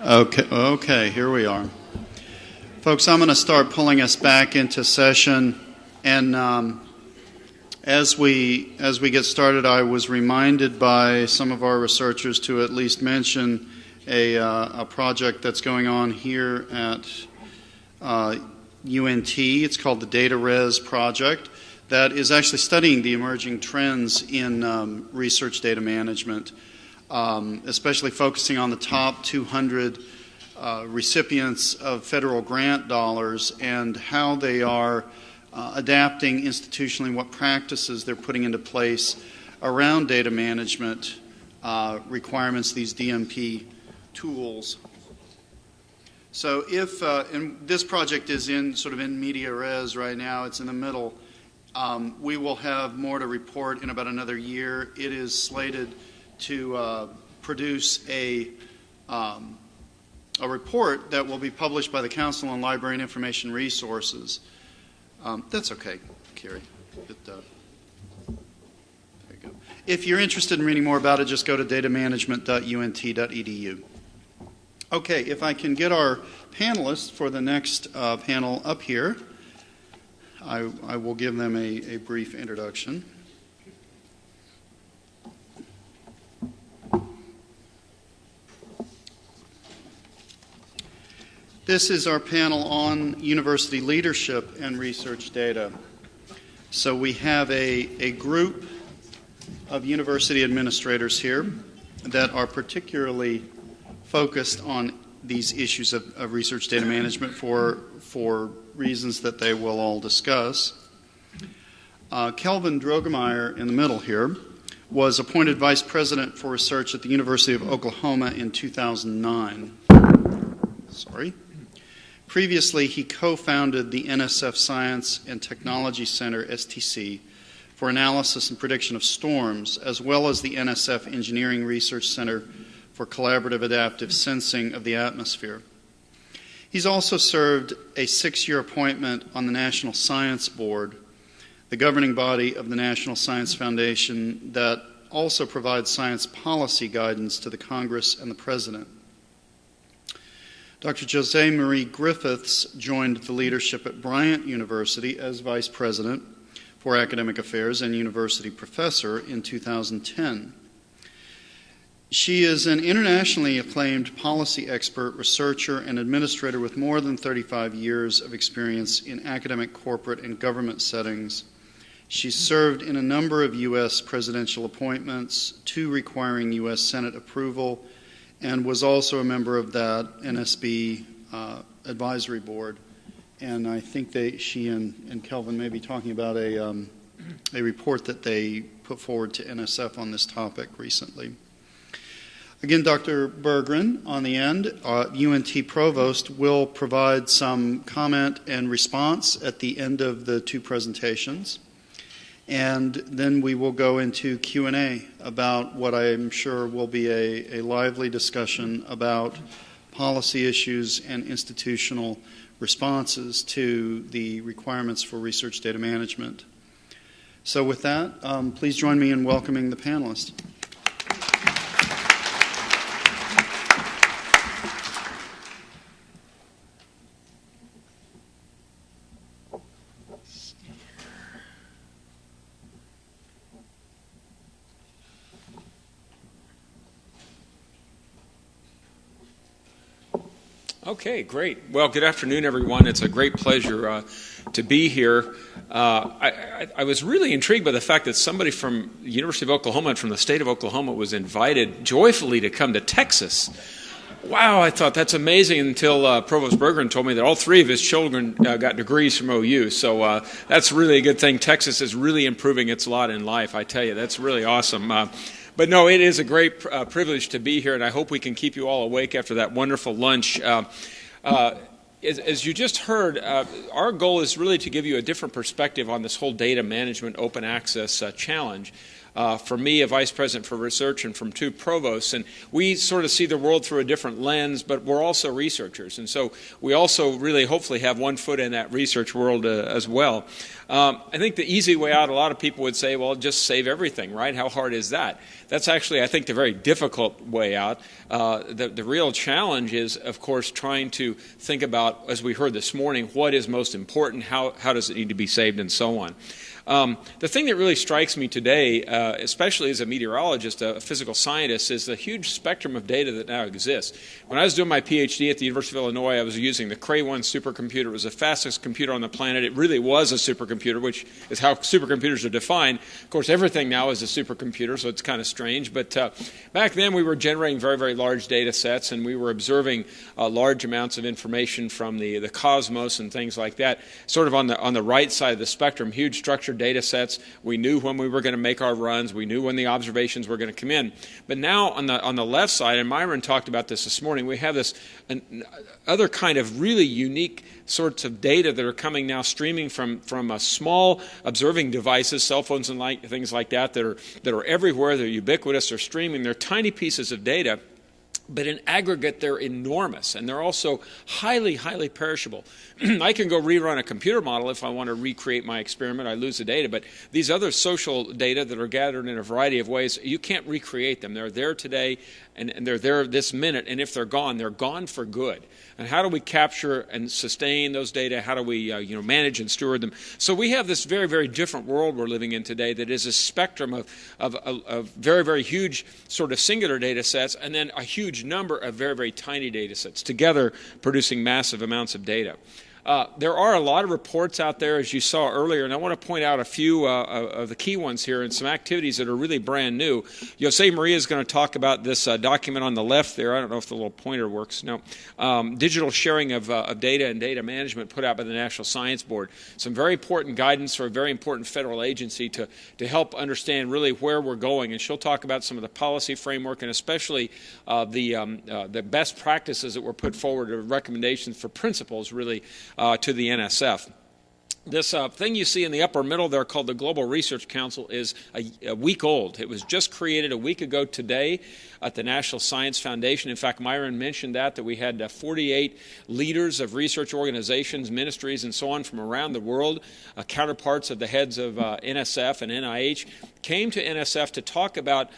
Okay, here we are. Folks, I'm going to start pulling us back into session, and as we get started, I was reminded by some of our researchers to at least mention a project that's going on here at UNT. It's called the Data Res Project, that is actually studying the emerging trends in research data management, especially focusing on the top 200 recipients of federal grant dollars and how they are adapting institutionally, what practices they're putting into place around data management requirements, these DMP tools. So if, and this project is in sort of in media res right now, it's in the middle. We will have more to report in about another year. It is slated to produce a report that will be published by the Council on Library and Information Resources. That's okay, Carrie. There you go. If you're interested in reading more about it, just go to datamanagement.unt.edu. Okay, if I can get our panelists for the next panel up here, I will give them a brief introduction. This is our panel on university leadership and research data. So we have a group of university administrators here that are particularly focused on these issues of research data management for reasons that they will all discuss. Kelvin Droegemeier in the middle here was appointed Vice President for Research at the University of Oklahoma in 2009. Previously, he co-founded the NSF Science and Technology Center, STC, for analysis and prediction of storms, as well as the NSF Engineering Research Center for collaborative adaptive sensing of the atmosphere. He's also served a 6-year appointment on the National Science Board, the governing body of the National Science Foundation that also provides science policy guidance to the Congress and the President. Dr. Jose Marie Griffiths joined the leadership at Bryant University as Vice President for Academic Affairs and University Professor in 2010. She is an internationally acclaimed policy expert, researcher, and administrator with more than 35 years of experience in academic, corporate, and government settings. She's served in a number of U.S. presidential appointments, 2 requiring U.S. Senate approval, and was also a member of that NSB advisory board. And I think she and Kelvin may be talking about a report that they put forward to NSF on this topic recently. Again, Dr. Burggren on the end, UNT Provost, will provide some comment and response at the end of the 2 presentations. And then we will go into Q&A about what I'm sure will be a lively discussion about policy issues and institutional responses to the requirements for research data management. So with that, please join me in welcoming the panelists. Okay, great. Well, good afternoon, everyone. It's a great pleasure to be here. I was really intrigued by the fact that somebody from the University of Oklahoma and from the state of Oklahoma was invited joyfully to come to Texas. Wow, I thought that's amazing until Provost Burggren told me that all 3 of his children got degrees from OU. So that's really a good thing. Texas is really improving its lot in life, I tell you. That's really awesome. But no, it is a great privilege to be here, and I hope we can keep you all awake after that wonderful lunch. As you just heard, our goal is really to give you a different perspective on this whole data management open access challenge. from me, a vice president for research, and from two provosts. And we sort of see the world through a different lens, but we're also researchers. And so we also really hopefully have one foot in that research world as well. I think the easy way out, a lot of people would say, well, just save everything, right? How hard is that? That's actually, I think, the very difficult way out. The real challenge is, of course, trying to think about, as we heard this morning, what is most important, how does it need to be saved, and so on. The thing that really strikes me today, especially as a meteorologist, a physical scientist, is the huge spectrum of data that now exists. When I was doing my PhD at the University of Illinois, I was using the Cray 1 supercomputer. It was the fastest computer on the planet. It really was a supercomputer, which is how supercomputers are defined. Of course, everything now is a supercomputer, so it's kind of strange. But back then, we were generating very, very large data sets, and we were observing large amounts of information from the cosmos and things like that. Sort of on the right side of the spectrum, huge structured data sets. We knew when we were going to make our runs. We knew when the observations were going to come in. But now on the left side, and Myron talked about this morning, we have this other kind of really unique sorts of data that are coming now streaming from small observing devices, cell phones and things like that are everywhere. They're ubiquitous. They're streaming. They're tiny pieces of data. But in aggregate, they're enormous, and they're also highly, highly perishable. I can go rerun a computer model if I want to recreate my experiment. I lose the data. But these other social data that are gathered in a variety of ways, you can't recreate them. They're there today, and they're there this minute, and if they're gone for good. And how do we capture and sustain those data? How do we manage and steward them? So we have this very, very different world we're living in today that is a spectrum of very, very huge sort of singular data sets, and then a huge number of very, very tiny data sets, together producing massive amounts of data. There are a lot of reports out there, as you saw earlier, and I want to point out a few of the key ones here and some activities that are really brand new. Jose Maria is going to talk about this document on the left there. I don't know if the little pointer works. No. Digital sharing of data and data management put out by the National Science Board. Some very important guidance for a very important federal agency to help understand really where we're going. And she'll talk about some of the policy framework and especially the best practices that were put forward, or recommendations for principles really to the NSF. This thing you see in the upper middle there called the Global Research Council is a week old. It was just created a week ago today at the National Science Foundation. In fact, Myron mentioned that we had 48 leaders of research organizations, ministries, and so on from around the world, counterparts of the heads of NSF and NIH, came to NSF to talk about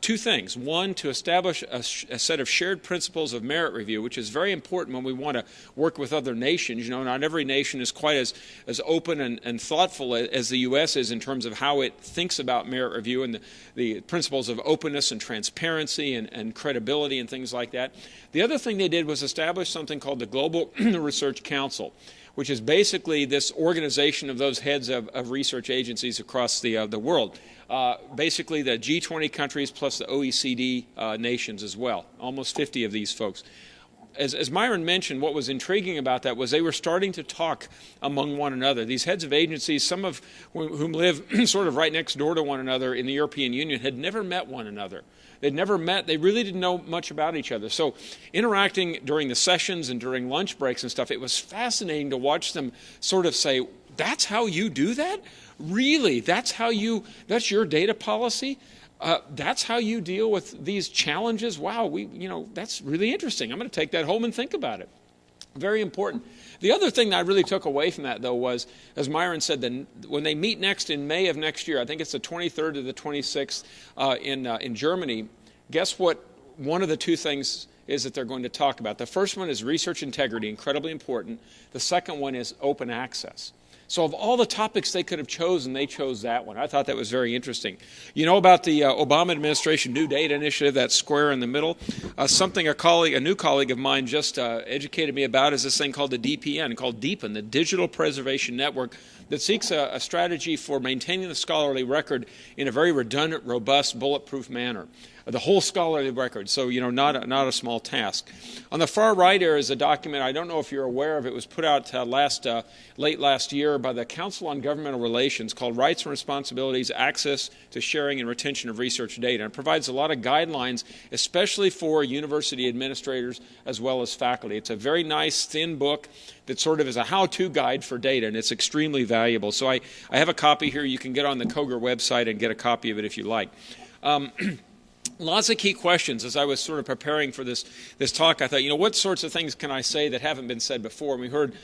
two things. One, to establish a set of shared principles of merit review, which is very important when we want to work with other nations. Not every nation is quite as open and thoughtful as the U.S. is in terms of how it thinks about merit review and the principles of openness and transparency and credibility and things like that. The other thing they did was establish something called the Global Research Council, which is basically this organization of those heads of research agencies across the world. Basically the G20 countries plus the OECD nations as well, almost 50 of these folks. As Myron mentioned, what was intriguing about that was they were starting to talk among one another. These heads of agencies, some of whom live sort of right next door to one another in the European Union, had never met one another. They'd never met. They really didn't know much about each other. So interacting during the sessions and during lunch breaks and stuff, it was fascinating to watch them sort of say, that's how you do that? Really? That's your data policy? That's how you deal with these challenges? Wow, that's really interesting. I'm going to take that home and think about it. Very important. The other thing that I really took away from that, though, was, as Myron said, when they meet next in May of next year, I think it's the 23rd to the 26th in Germany, guess what one of the two things is that they're going to talk about? The first one is research integrity, incredibly important. The second one is open access. So of all the topics they could have chosen, they chose that one. I thought that was very interesting. You know about the Obama administration New Data Initiative, that square in the middle? Something a new colleague of mine just educated me about is this thing called the DPN, called DEEPN, the Digital Preservation Network, that seeks a strategy for maintaining the scholarly record in a very redundant, robust, bulletproof manner. the whole scholarly record. So, not a small task. On the far right there is a document, I don't know if you're aware of it, was put out late last year by the Council on Governmental Relations, called Rights and Responsibilities, Access to Sharing and Retention of Research Data. And it provides a lot of guidelines, especially for university administrators as well as faculty. It's a very nice, thin book that sort of is a how-to guide for data, and it's extremely valuable. So I have a copy here. You can get on the COGR website and get a copy of it if you like. Lots of key questions. As I was sort of preparing for this talk, I thought, what sorts of things can I say that haven't been said before? And we heard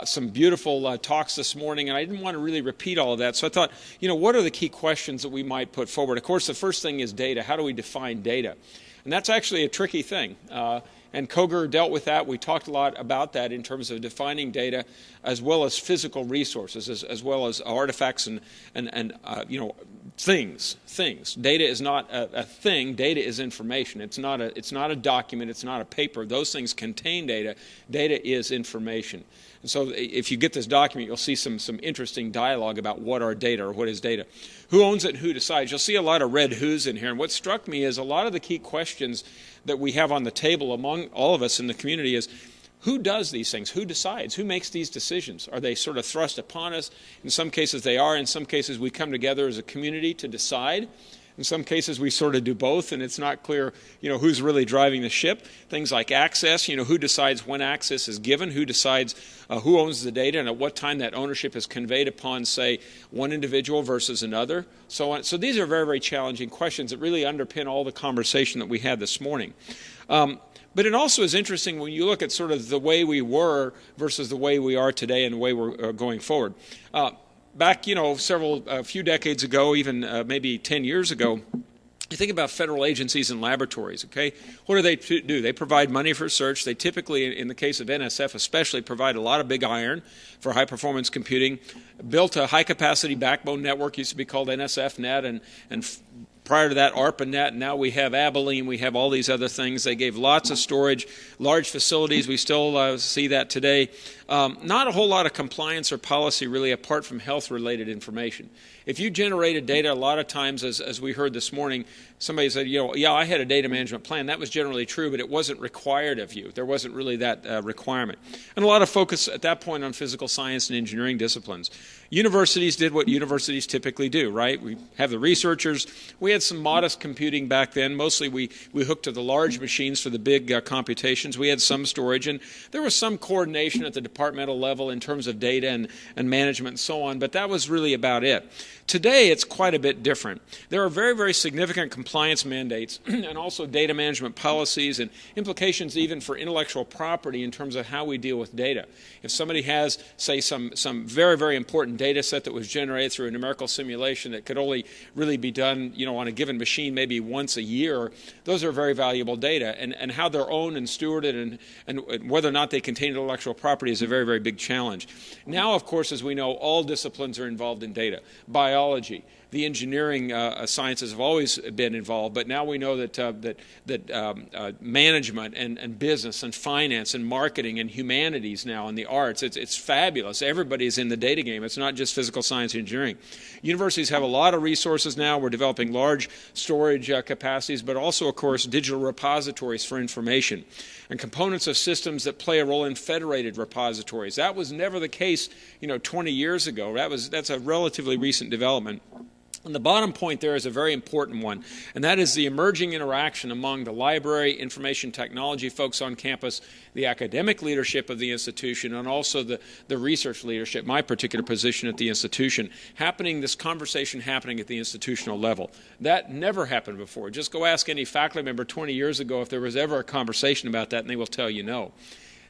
some beautiful talks this morning, and I didn't want to really repeat all of that. So I thought, what are the key questions that we might put forward? Of course, the first thing is data. How do we define data? And that's actually a tricky thing. And COGR dealt with that. We talked a lot about that in terms of defining data, as well as physical resources, as well as artifacts and things. Data is not a thing. Data is information. It's not a document. It's not a paper. Those things contain data. Data is information. And so if you get this document, you'll see some interesting dialogue about what are data or what is data. Who owns it and who decides? You'll see a lot of red who's in here. And what struck me is a lot of the key questions that we have on the table among all of us in the community is, who does these things? Who decides? Who makes these decisions? Are they sort of thrust upon us? In some cases they are. In some cases we come together as a community to decide. In some cases we sort of do both, and it's not clear, who's really driving the ship. Things like access, who decides when access is given, who decides who owns the data and at what time that ownership is conveyed upon, say, one individual versus another, so on. So these are very, very challenging questions that really underpin all the conversation that we had this morning. But it also is interesting when you look at sort of the way we were versus the way we are today and the way we're going forward. Back, a few decades ago, even maybe 10 years ago, you think about federal agencies and laboratories, okay? What do they do? They provide money for research. They typically, in the case of NSF especially, provide a lot of big iron for high-performance computing, built a high-capacity backbone network, used to be called NSF-Net, and prior to that, ARPANET. Now we have Abilene. We have all these other things. They gave lots of storage, large facilities. We still see that today. Not a whole lot of compliance or policy, really, apart from health-related information. If you generated data, a lot of times, as we heard this morning, somebody said, yeah, I had a data management plan. That was generally true, but it wasn't required of you. There wasn't really that requirement. And a lot of focus at that point on physical science and engineering disciplines. Universities did what universities typically do, right? We have the researchers. We had some modest computing back then. Mostly we hooked to the large machines for the big computations. We had some storage, and there was some coordination at the departmental level in terms of data and management and so on, but that was really about it. Today, it's quite a bit different. There are very, very significant compliance mandates and also data management policies and implications even for intellectual property in terms of how we deal with data. If somebody has, say, some very, very important data set that was generated through a numerical simulation that could only really be done, on a given machine maybe once a year, those are very valuable data. And how they're owned and stewarded and whether or not they contain intellectual property is a very, very big challenge. Now, of course, as we know, all disciplines are involved in data. Biology, the engineering sciences have always been involved, but now we know that management and business and finance and marketing and humanities now and the arts, it's fabulous. Everybody's in the data game. It's not just physical science and engineering. Universities have a lot of resources now. We're developing large storage capacities, but also, of course, digital repositories for information and components of systems that play a role in federated repositories. That was never the case, 20 years ago. That's a relatively recent development. And the bottom point there is a very important one, and that is the emerging interaction among the library, information technology folks on campus, the academic leadership of the institution, and also the research leadership, my particular position at the institution, this conversation happening at the institutional level. That never happened before. Just go ask any faculty member 20 years ago if there was ever a conversation about that, and they will tell you no.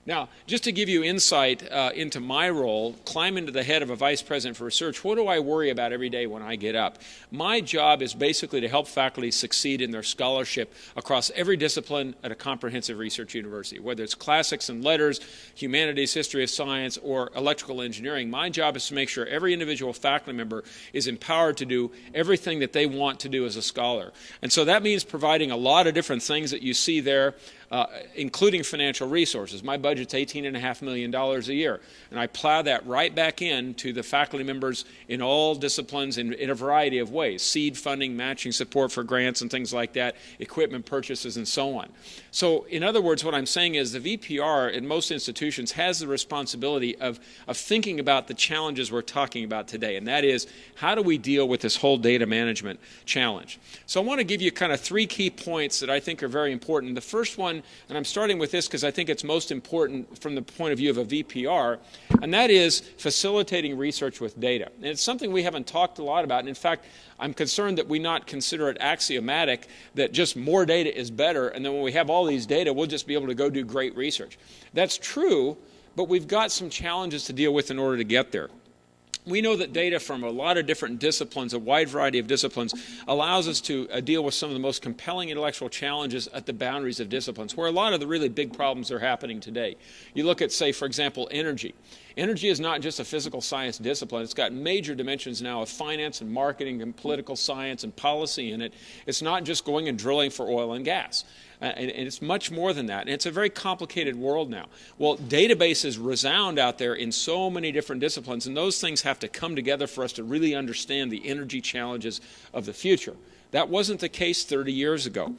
Now, just to give you insight into my role, climb into the head of a vice president for research, what do I worry about every day when I get up? My job is basically to help faculty succeed in their scholarship across every discipline at a comprehensive research university, whether it's classics and letters, humanities, history of science, or electrical engineering. My job is to make sure every individual faculty member is empowered to do everything that they want to do as a scholar. And so that means providing a lot of different things that you see there, including financial resources. My budget budget's $18.5 million a year. And I plow that right back into the faculty members in all disciplines in a variety of ways: seed funding, matching support for grants and things like that, equipment purchases, and so on. So in other words, what I'm saying is the VPR in most institutions has the responsibility of thinking about the challenges we're talking about today, and that is, how do we deal with this whole data management challenge? So I want to give you kind of 3 key points that I think are very important. The first one, and I'm starting with this because I think it's most important from the point of view of a VPR, and that is facilitating research with data. And it's something we haven't talked a lot about. And in fact, I'm concerned that we not consider it axiomatic that just more data is better, and then when we have all these data, we'll just be able to go do great research. That's true, but we've got some challenges to deal with in order to get there. We know that data from a lot of different disciplines, a wide variety of disciplines, allows us to deal with some of the most compelling intellectual challenges at the boundaries of disciplines, where a lot of the really big problems are happening today. You look at, say, for example, energy. Energy is not just a physical science discipline. It's got major dimensions now of finance and marketing and political science and policy in it. It's not just going and drilling for oil and gas. And it's much more than that. And it's a very complicated world now. Well, databases resound out there in so many different disciplines, and those things have to come together for us to really understand the energy challenges of the future. That wasn't the case 30 years ago.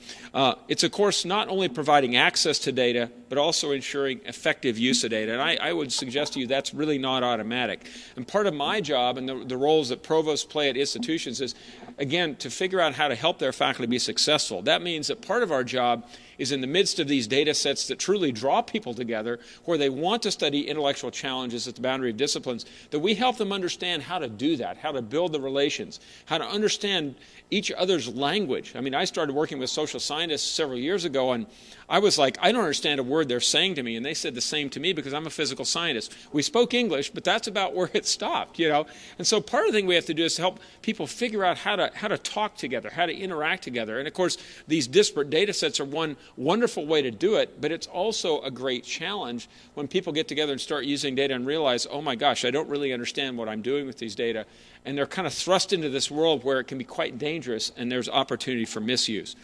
It's, of course, not only providing access to data, but also ensuring effective use of data. And I would suggest to you that's really not automatic. And part of my job and the roles that provosts play at institutions is, again, to figure out how to help their faculty be successful. That means that part of our job is in the midst of these data sets that truly draw people together, where they want to study intellectual challenges at the boundary of disciplines, that we help them understand how to do that, how to build the relations, how to understand each other's language. I mean, I started working with social scientists several years ago, and I was like, I don't understand a word they're saying to me, and they said the same to me because I'm a physical scientist. We spoke English, but that's about where it stopped, you know. And so part of the thing we have to do is to help people figure out how to talk together, how to interact together. And of course, these disparate data sets are one wonderful way to do it, but it's also a great challenge when people get together and start using data and realize, oh my gosh, I don't really understand what I'm doing with these data. And they're kind of thrust into this world where it can be quite dangerous, and there's opportunity for misuse.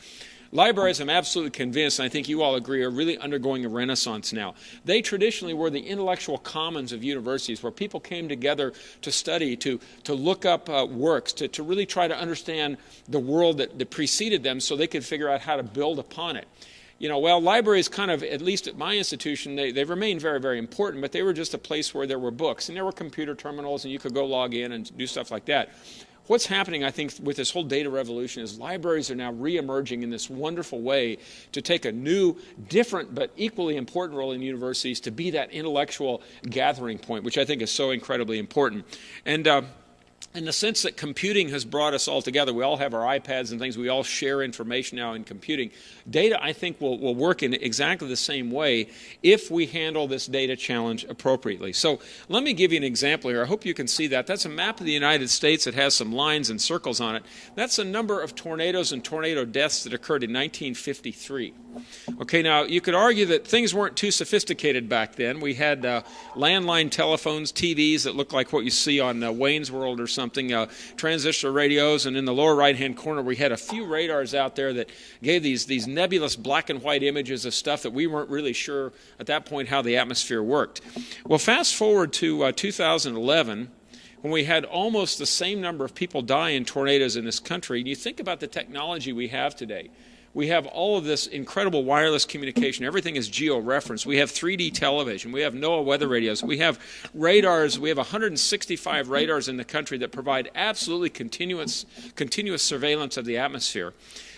Libraries, I'm absolutely convinced, and I think you all agree, are really undergoing a renaissance now. They traditionally were the intellectual commons of universities, where people came together to study, to look up works, to really try to understand the world that preceded them so they could figure out how to build upon it. You know, well, libraries kind of, at least at my institution, they remain very, very important, but they were just a place where there were books, and there were computer terminals, and you could go log in and do stuff like that. What's happening, I think, with this whole data revolution is libraries are now re-emerging in this wonderful way to take a new, different, but equally important role in universities to be that intellectual gathering point, which I think is so incredibly important. And in the sense that computing has brought us all together, we all have our iPads and things, we all share information now in computing. Data, I think, will work in exactly the same way if we handle this data challenge appropriately. So let me give you an example here. I hope you can see that. That's a map of the United States that has some lines and circles on it. That's the number of tornadoes and tornado deaths that occurred in 1953. Okay, now you could argue that things weren't too sophisticated back then. We had landline telephones, TVs that looked like what you see on Wayne's World or something, transistor radios, and in the lower right-hand corner we had a few radars out there that gave these nebulous black and white images of stuff that we weren't really sure at that point how the atmosphere worked. Well, fast forward to 2011, when we had almost the same number of people die in tornadoes in this country, and you think about the technology we have today. We have all of this incredible wireless communication. Everything is geo-referenced. We have 3D television. We have NOAA weather radios. We have radars. We have 165 radars in the country that provide absolutely continuous surveillance of the atmosphere.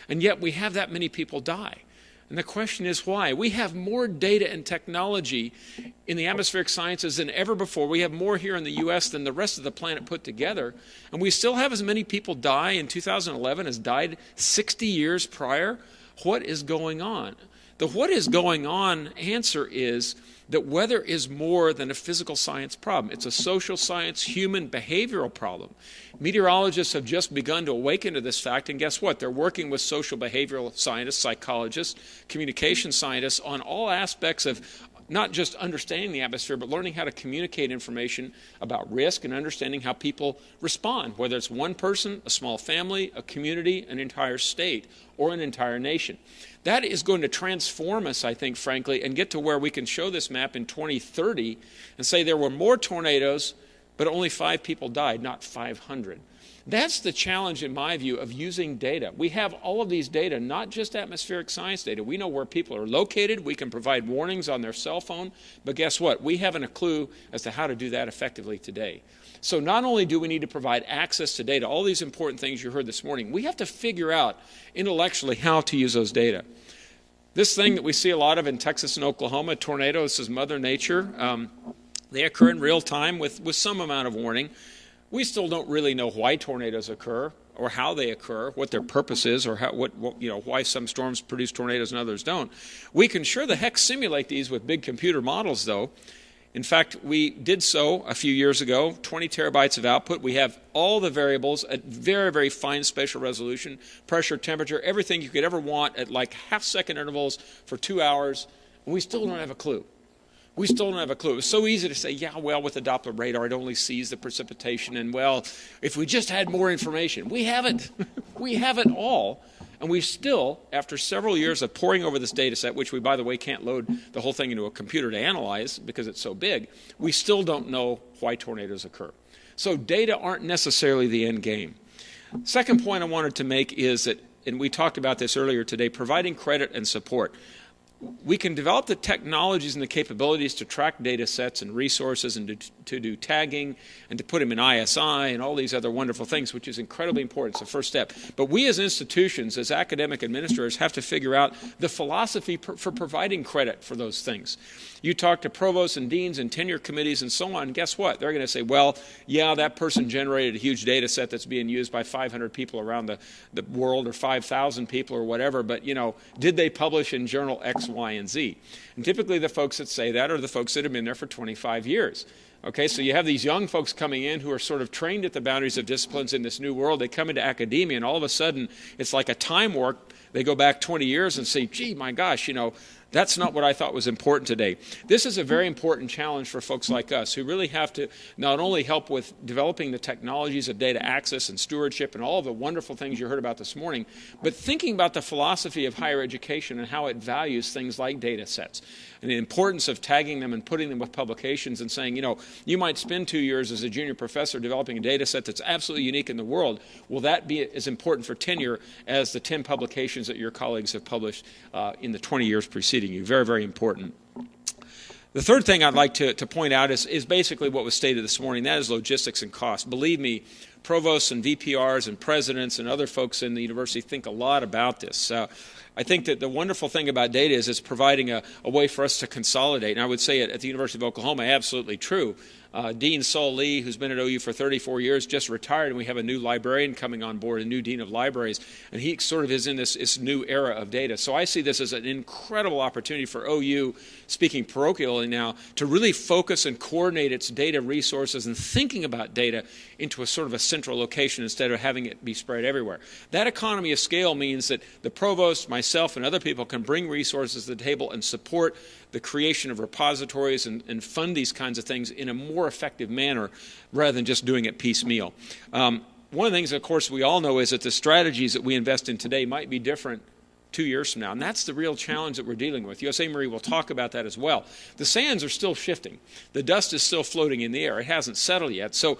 And yet we have that many people die. And the question is why? We have more data and technology in the atmospheric sciences than ever before. We have more here in the U.S. than the rest of the planet put together. And we still have as many people die in 2011 as died 60 years prior. What is going on? The what is going on answer is that weather is more than a physical science problem. It's a social science, human behavioral problem. Meteorologists have just begun to awaken to this fact, and guess what? They're working with social behavioral scientists, psychologists, communication scientists on all aspects of not just understanding the atmosphere, but learning how to communicate information about risk and understanding how people respond, whether it's one person, a small family, a community, an entire state, or an entire nation. That is going to transform us, I think, frankly, and get to where we can show this map in 2030 and say there were more tornadoes, but only 5 people died, not 500. That's the challenge, in my view, of using data. We have all of these data, not just atmospheric science data. We know where people are located. We can provide warnings on their cell phone. But guess what? We haven't a clue as to how to do that effectively today. So not only do we need to provide access to data, all these important things you heard this morning, we have to figure out intellectually how to use those data. This thing that we see a lot of in Texas and Oklahoma, tornadoes, this is Mother Nature. They occur in real time with some amount of warning. We still don't really know why tornadoes occur or how they occur, what their purpose is, or why some storms produce tornadoes and others don't. We can sure the heck simulate these with big computer models, though. In fact, we did so a few years ago, 20 terabytes of output. We have all the variables at very, very fine spatial resolution, pressure, temperature, everything you could ever want at like half-second intervals for 2 hours, and we still don't have a clue. We still don't have a clue. It's so easy to say, yeah, well, with the Doppler radar, it only sees the precipitation, and, well, if we just had more information. We haven't. We have it all. And we still, after several years of poring over this data set, which we, by the way, can't load the whole thing into a computer to analyze because it's so big, we still don't know why tornadoes occur. So data aren't necessarily the end game. Second point I wanted to make is that, and we talked about this earlier today, providing credit and support. We can develop the technologies and the capabilities to track data sets and resources and to do tagging and to put them in ISI and all these other wonderful things, which is incredibly important. It's the first step. But we as institutions, as academic administrators, have to figure out the philosophy for providing credit for those things. You talk to provosts and deans and tenure committees and so on, and guess what? They're going to say, well, yeah, that person generated a huge data set that's being used by 500 people around the world or 5,000 people or whatever, but, did they publish in journal X, Y, and Z? And typically the folks that say that are the folks that have been there for 25 years. Okay, so you have these young folks coming in who are sort of trained at the boundaries of disciplines in this new world. They come into academia, and all of a sudden it's like a time warp. They go back 20 years and say, gee, my gosh, that's not what I thought was important today. This is a very important challenge for folks like us who really have to not only help with developing the technologies of data access and stewardship and all of the wonderful things you heard about this morning, but thinking about the philosophy of higher education and how it values things like data sets and the importance of tagging them and putting them with publications and saying, you might spend 2 years as a junior professor developing a data set that's absolutely unique in the world. Will that be as important for tenure as the 10 publications that your colleagues have published in the 20 years preceding you? Very, very important. The third thing I'd like to point out is basically what was stated this morning. That is logistics and cost. Believe me, provosts and VPRs and presidents and other folks in the university think a lot about this. I think that the wonderful thing about data is it's providing a way for us to consolidate. And I would say at the University of Oklahoma, absolutely true. Dean Saul Lee, who's been at OU for 34 years, just retired, and we have a new librarian coming on board, a new dean of libraries, and he sort of is in this new era of data. So I see this as an incredible opportunity for OU, speaking parochially now, to really focus and coordinate its data resources and thinking about data into a sort of a central location instead of having it be spread everywhere. That economy of scale means that the provost, myself, and other people can bring resources to the table and support the creation of repositories and fund these kinds of things in a more effective manner rather than just doing it piecemeal. One of the things, of course, we all know is that the strategies that we invest in today might be different 2 years from now, and that's the real challenge that we're dealing with. USA Marine will talk about that as well. The sands are still shifting. The dust is still floating in the air. It hasn't settled yet. So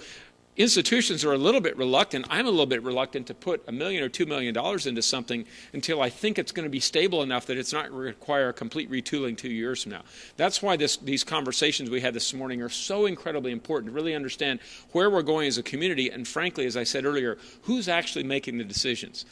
institutions are a little bit reluctant. I'm a little bit reluctant to put $1 million or $2 million into something until I think it's going to be stable enough that it's not going to require a complete retooling 2 years from now. That's why these conversations we had this morning are so incredibly important to really understand where we're going as a community and, frankly, as I said earlier, who's actually making the decisions.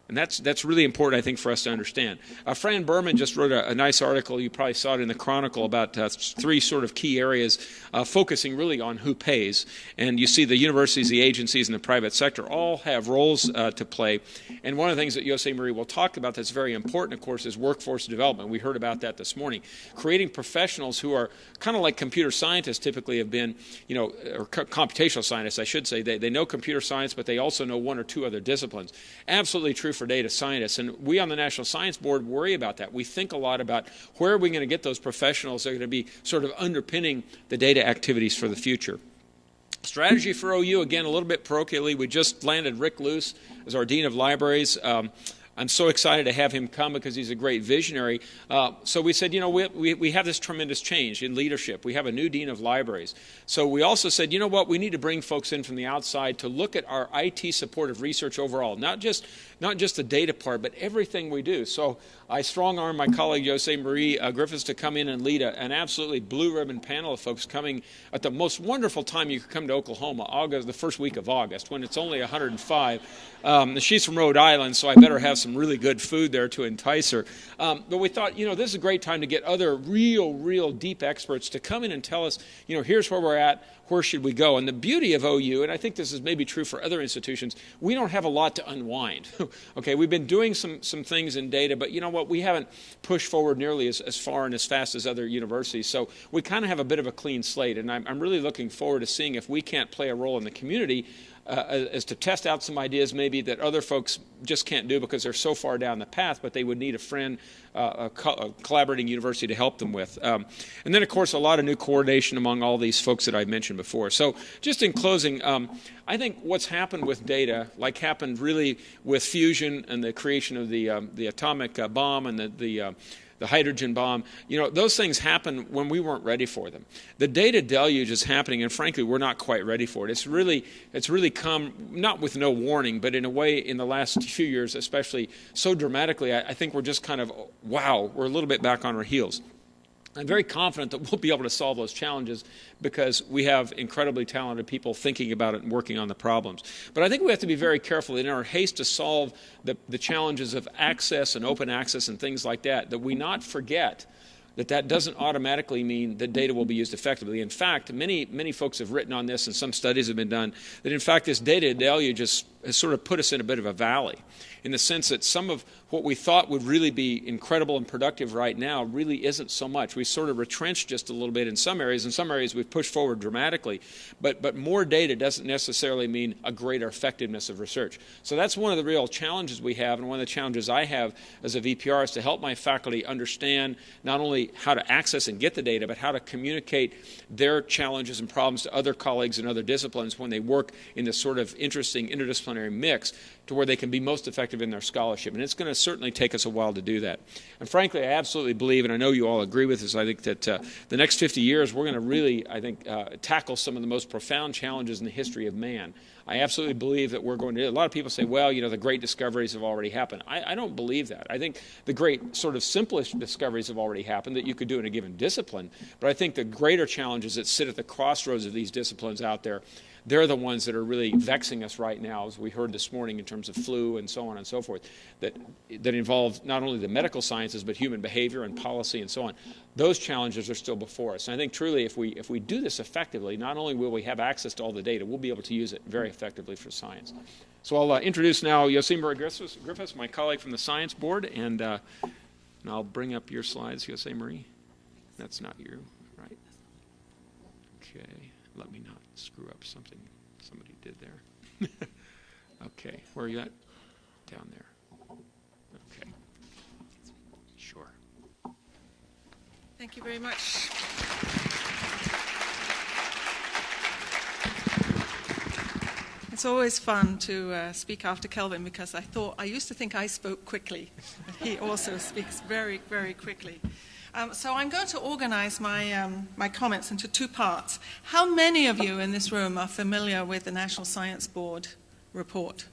And that's really important, I think, for us to understand. Fran Berman just wrote a nice article, you probably saw it in the Chronicle, about 3 sort of key areas focusing really on who pays. And you see the universities, the agencies, and the private sector all have roles to play. And one of the things that USA Marine will talk about that's very important, of course, is workforce development. We heard about that this morning. Creating professionals who are kind of like computer scientists typically have been, or computational scientists, I should say. They know computer science, but they also know 1 or 2 other disciplines. Absolutely true for data scientists. And we on the National Science Board worry about that. We think a lot about where are we going to get those professionals that are going to be sort of underpinning the data activities for the future. Strategy for OU, again, a little bit parochially. We just landed Rick Luce as our Dean of Libraries. I'm so excited to have him come because he's a great visionary. So we said, we have this tremendous change in leadership. We have a new Dean of Libraries. So we also said, you know what, we need to bring folks in from the outside to look at our IT supportive research overall, not just the data part, but everything we do. So I strong-armed my colleague, Jose Marie Griffiths, to come in and lead an absolutely blue ribbon panel of folks coming at the most wonderful time you could come to Oklahoma, the first week of August, when it's only 105. She's from Rhode Island, so I better have some really good food there to entice her. But we thought, this is a great time to get other real deep experts to come in and tell us, here's where we're at, where should we go? And the beauty of OU, and I think this is maybe true for other institutions, we don't have a lot to unwind. Okay, we've been doing some things in data, but you know what? We haven't pushed forward nearly as far and as fast as other universities. So we kind of have a bit of a clean slate, and I'm really looking forward to seeing if we can't play a role in the community as to test out some ideas maybe that other folks just can't do because they're so far down the path, but they would need a friend, a collaborating university to help them with. And then, of course, a lot of new coordination among all these folks that I've mentioned before. So just in closing, I think what's happened with data, like happened really with fusion and the creation of the atomic bomb and the hydrogen bomb, those things happen when we weren't ready for them. The data deluge is happening, and frankly, we're not quite ready for it. It's really come, not with no warning, but in a way in the last few years, especially so dramatically, I think we're just kind of, wow, we're a little bit back on our heels. I'm very confident that we'll be able to solve those challenges because we have incredibly talented people thinking about it and working on the problems. But I think we have to be very careful in our haste to solve the challenges of access and open access and things like that we not forget that doesn't automatically mean that data will be used effectively. In fact, many folks have written on this, and some studies have been done, that in fact this data deluge has sort of put us in a bit of a valley, in the sense that some of what we thought would really be incredible and productive right now really isn't so much. We sort of retrenched just a little bit in some areas. In some areas we've pushed forward dramatically, but more data doesn't necessarily mean a greater effectiveness of research. So that's one of the real challenges we have, and one of the challenges I have as a VPR is to help my faculty understand not only how to access and get the data, but how to communicate their challenges and problems to other colleagues in other disciplines when they work in this sort of interesting interdisciplinary mix to where they can be most effective in their scholarship. And it's going to certainly take us a while to do that. And frankly, I absolutely believe, and I know you all agree with this, I think that the next 50 years we're going to really, tackle some of the most profound challenges in the history of man. I absolutely believe that we're going to do it. A lot of people say, well, the great discoveries have already happened. I don't believe that. I think the great sort of simplest discoveries have already happened that you could do in a given discipline. But I think the greater challenges that sit at the crossroads of these disciplines out there, they're the ones that are really vexing us right now, as we heard this morning in terms of flu and so on and so forth, that involve not only the medical sciences but human behavior and policy and so on. Those challenges are still before us. And I think truly if we do this effectively, not only will we have access to all the data, we'll be able to use it very effectively for science. So I'll introduce now Jose Marie Griffiths, my colleague from the Science Board, and I'll bring up your slides, Jose Marie. That's not you, right? Okay, let me not screw up something somebody did there. Okay, where are you at? Down there. Okay, sure. Thank you very much. It's always fun to speak after Kelvin because I used to think I spoke quickly. He also speaks very, very quickly. So I'm going to organize my comments into two parts. How many of you in this room are familiar with the National Science Board report?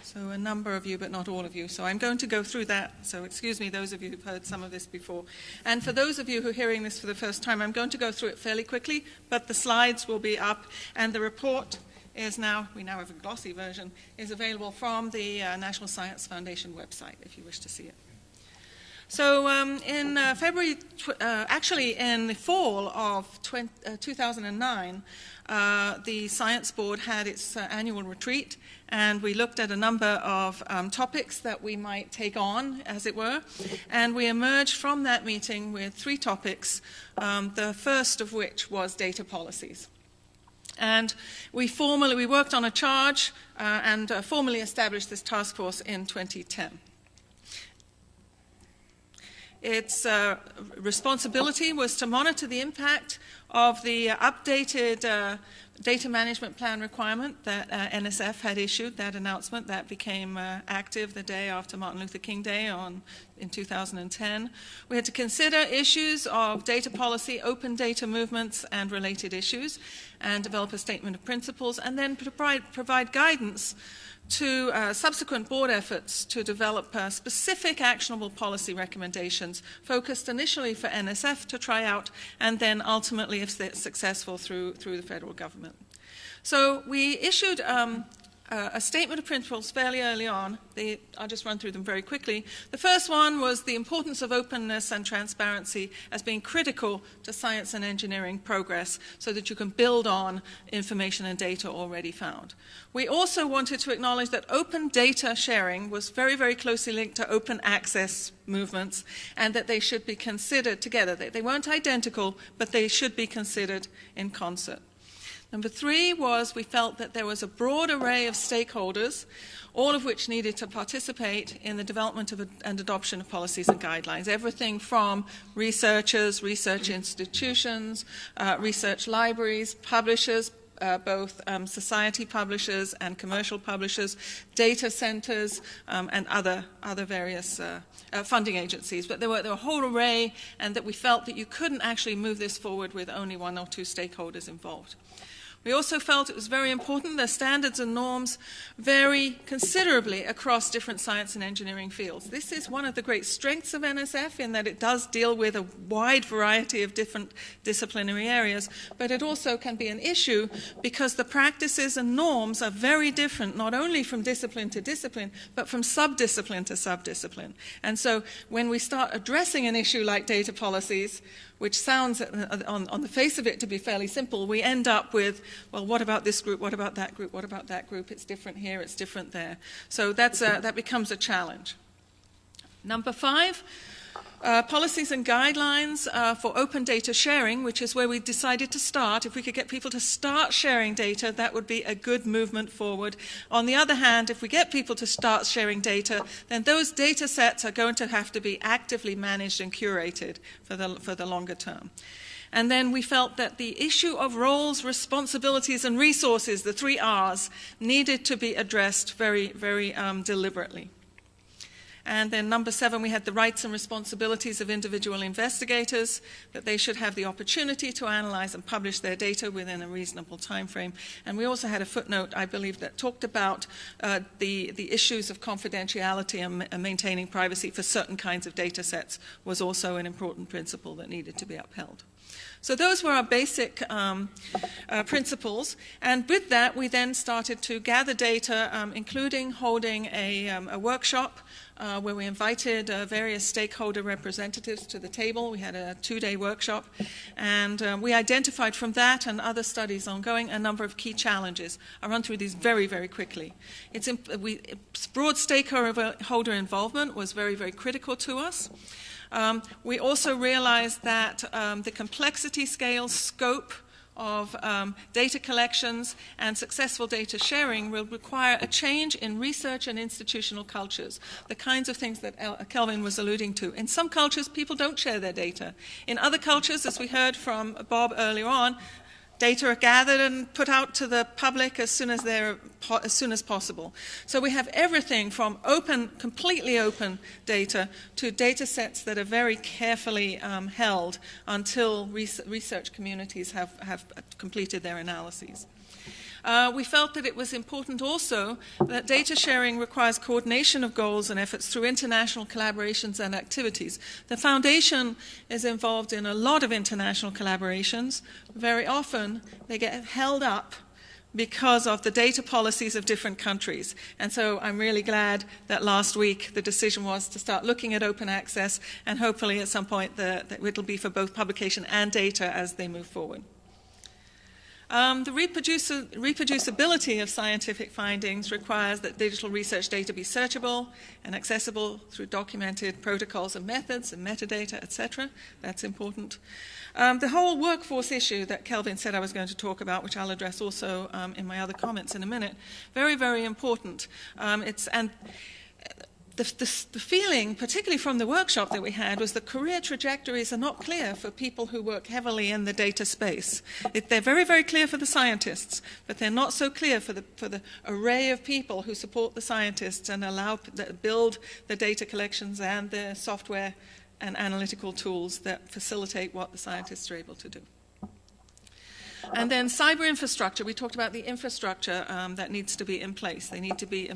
So a number of you, but not all of you. So I'm going to go through that. So excuse me, those of you who've heard some of this before. And for those of you who are hearing this for the first time, I'm going to go through it fairly quickly, but the slides will be up. And the report is we now have a glossy version, is available from the National Science Foundation website, if you wish to see it. So in February, actually in the fall of 2009, the Science Board had its annual retreat, and we looked at a number of topics that we might take on, as it were, and we emerged from that meeting with three topics, the first of which was data policies. And we worked on a charge and formally established this task force in 2010. Its responsibility was to monitor the impact of the updated data management plan requirement that NSF had issued, that announcement that became active the day after Martin Luther King Day in 2010. We had to consider issues of data policy, open data movements, and related issues, and develop a statement of principles, and then provide guidance to subsequent board efforts to develop specific actionable policy recommendations focused initially for NSF to try out and then ultimately, if successful, through the federal government. So we issued a statement of principles fairly early on. I'll just run through them very quickly. The first one was the importance of openness and transparency as being critical to science and engineering progress so that you can build on information and data already found. We also wanted to acknowledge that open data sharing was very, very closely linked to open access movements and that they should be considered together. They weren't identical, but they should be considered in concert. Number 3 was we felt that there was a broad array of stakeholders, all of which needed to participate in the development of and adoption of policies and guidelines. Everything from researchers, research institutions, research libraries, publishers, both society publishers and commercial publishers, data centers, and other various funding agencies. But there were a whole array, and that we felt that you couldn't actually move this forward with only 1 or 2 stakeholders involved. We also felt it was very important that standards and norms vary considerably across different science and engineering fields. This is one of the great strengths of NSF in that it does deal with a wide variety of different disciplinary areas, but it also can be an issue because the practices and norms are very different, not only from discipline to discipline, but from subdiscipline to subdiscipline. And so when we start addressing an issue like data policies, which sounds on the face of it to be fairly simple, we end up with, well, what about this group, what about that group, what about that group? It's different here, it's different there. So that becomes a challenge. Number 5, policies and guidelines for open data sharing, which is where we decided to start. If we could get people to start sharing data, that would be a good movement forward. On the other hand, if we get people to start sharing data, then those data sets are going to have to be actively managed and curated for the longer term. And then we felt that the issue of roles, responsibilities, and resources, the 3 R's, needed to be addressed very, very deliberately. And then number 7, we had the rights and responsibilities of individual investigators, that they should have the opportunity to analyze and publish their data within a reasonable time frame. And we also had a footnote, I believe, that talked about the issues of confidentiality and maintaining privacy for certain kinds of data sets was also an important principle that needed to be upheld. So those were our basic principles, and with that we then started to gather data, including holding a workshop where we invited various stakeholder representatives to the table. We had a 2-day workshop, and we identified from that and other studies ongoing a number of key challenges. I'll run through these very, very quickly. Broad stakeholder involvement was very, very critical to us. We also realized that the complexity, scale, scope of data collections and successful data sharing will require a change in research and institutional cultures, the kinds of things that Kelvin was alluding to. In some cultures, people don't share their data. In other cultures, as we heard from Bob earlier on, data are gathered and put out to the public as soon as possible. So we have everything from completely open data to data sets that are very carefully held until research communities have completed their analyses. We felt that it was important also that data sharing requires coordination of goals and efforts through international collaborations and activities. The Foundation is involved in a lot of international collaborations. Very often they get held up because of the data policies of different countries. And so I'm really glad that last week the decision was to start looking at open access, and hopefully at some point that it'll be for both publication and data as they move forward. The reproducibility of scientific findings requires that digital research data be searchable and accessible through documented protocols and methods and metadata, etc. That's important. The whole workforce issue that Kelvin said I was going to talk about, which I'll address also in my other comments in a minute, very, very important. The feeling, particularly from the workshop that we had, was that career trajectories are not clear for people who work heavily in the data space. They're very, very clear for the scientists, but they're not so clear for the array of people who support the scientists and build the data collections and the software and analytical tools that facilitate what the scientists are able to do. And then cyber infrastructure. We talked about the infrastructure that needs to be in place. They need to be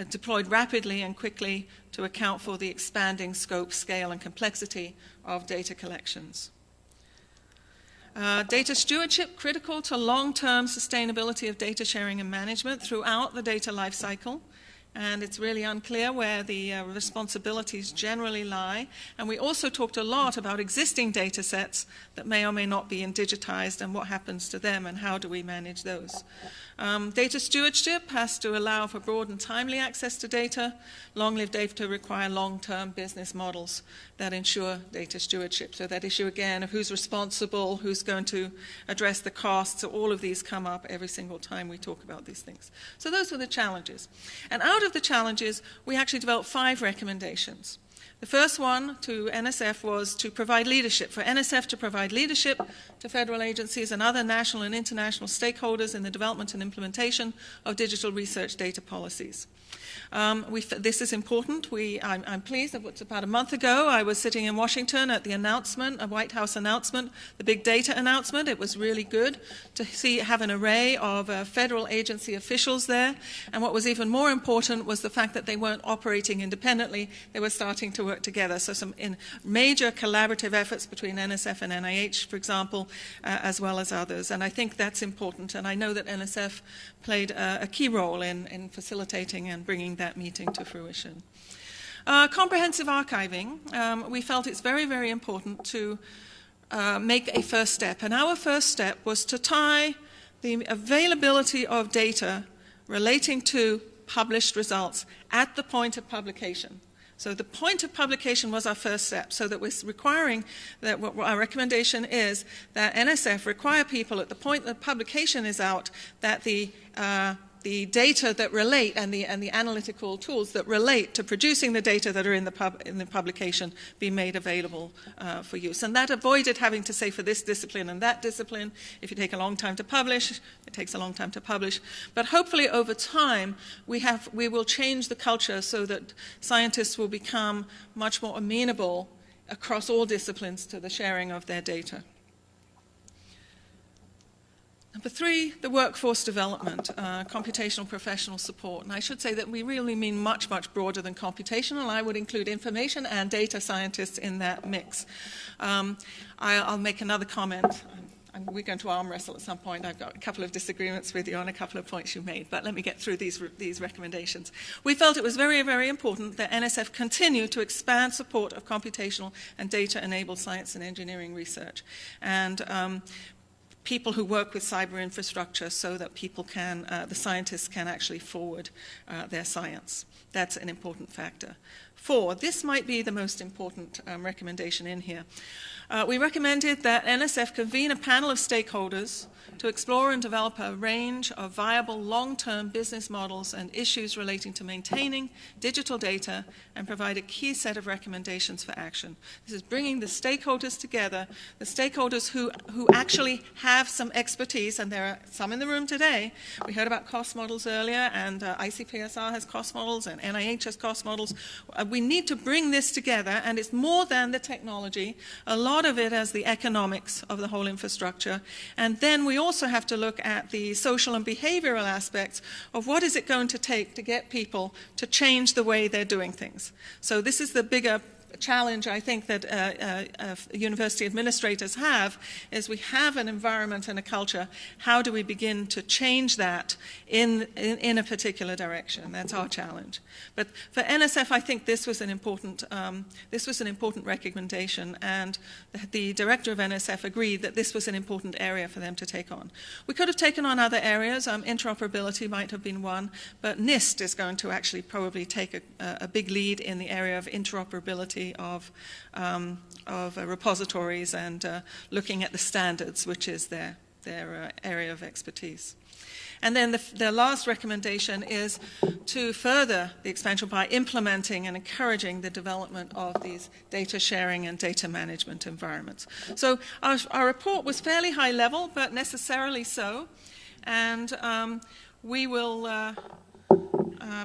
deployed rapidly and quickly to account for the expanding scope, scale, and complexity of data collections. Data stewardship, critical to long-term sustainability of data sharing and management throughout the data lifecycle. And it's really unclear where the responsibilities generally lie. And we also talked a lot about existing data sets that may or may not be digitized and what happens to them and how do we manage those. Data stewardship has to allow for broad and timely access to data. Long-lived data require long-term business models that ensure data stewardship. So that issue again of who's responsible, who's going to address the costs, so all of these come up every single time we talk about these things. So those were the challenges. And out of the challenges, we actually developed 5 recommendations. The first one to NSF was to provide leadership, for NSF to provide leadership to federal agencies and other national and international stakeholders in the development and implementation of digital research data policies. This is important. I'm pleased that about a month ago I was sitting in Washington at the announcement, a White House announcement, the big data announcement. It was really good to have an array of federal agency officials there. And what was even more important was the fact that they weren't operating independently. They were starting to work together. So some major collaborative efforts between NSF and NIH, for example, as well as others. And I think that's important. And I know that NSF played a key role in facilitating and bringing that meeting to fruition. Comprehensive archiving, we felt it's very, very important to make a first step. And our first step was to tie the availability of data relating to published results at the point of publication. So the point of publication was our first step, so that we're requiring that what our recommendation is that NSF require people at the point that publication is out that the data that relate and the analytical tools that relate to producing the data that are in the publication be made available for use. And that avoided having to say for this discipline and that discipline. If you take a long time to publish, it takes a long time to publish. But hopefully over time we will change the culture so that scientists will become much more amenable across all disciplines to the sharing of their data. Number 3, the workforce development, computational professional support. And I should say that we really mean much, much broader than computational. I would include information and data scientists in that mix. I'll make another comment. We're going to arm wrestle at some point. I've got a couple of disagreements with you on a couple of points you made, but let me get through these recommendations. We felt it was very, very important that NSF continue to expand support of computational and data-enabled science and engineering research. And people who work with cyber infrastructure so that the scientists can actually forward their science. That's an important factor. 4, this might be the most important recommendation in here. We recommended that NSF convene a panel of stakeholders to explore and develop a range of viable long-term business models and issues relating to maintaining digital data and provide a key set of recommendations for action. This is bringing the stakeholders together, the stakeholders who actually have some expertise, and there are some in the room today. We heard about cost models earlier, and ICPSR has cost models, and NIH has cost models. We need to bring this together, and it's more than the technology. A lot of it as the economics of the whole infrastructure. And then we also have to look at the social and behavioral aspects of what is it going to take to get people to change the way they're doing things. So this is the bigger challenge I think that university administrators have is we have an environment and a culture. How do we begin to change that in a particular direction? That's our challenge. But for NSF, I think this was an important recommendation, and the director of NSF agreed that this was an important area for them to take on. We could have taken on other areas. Interoperability might have been one, but NIST is going to actually probably take a big lead in the area of interoperability of repositories and looking at the standards, which is their area of expertise. And then the last recommendation is to further the expansion by implementing and encouraging the development of these data sharing and data management environments. So our report was fairly high level, but necessarily so. And we will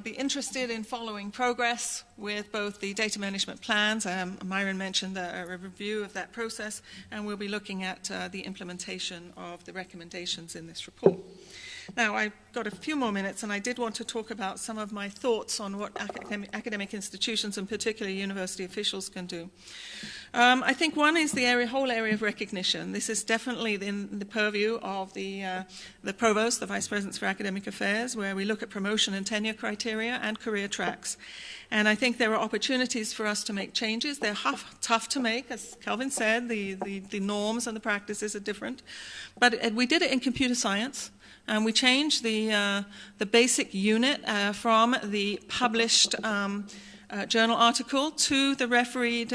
be interested in following progress with both the data management plans. Myron mentioned a review of that process, and we'll be looking at the implementation of the recommendations in this report. Now, I've got a few more minutes, and I did want to talk about some of my thoughts on what academic institutions, and particularly university officials, can do. I think one is the whole area of recognition. This is definitely in the purview of the Provost, the Vice Presidents for Academic Affairs, where we look at promotion and tenure criteria and career tracks. And I think there are opportunities for us to make changes. They're tough to make. As Kelvin said, the norms and the practices are different. But we did it in computer science. And we changed the basic unit from the published journal article to the refereed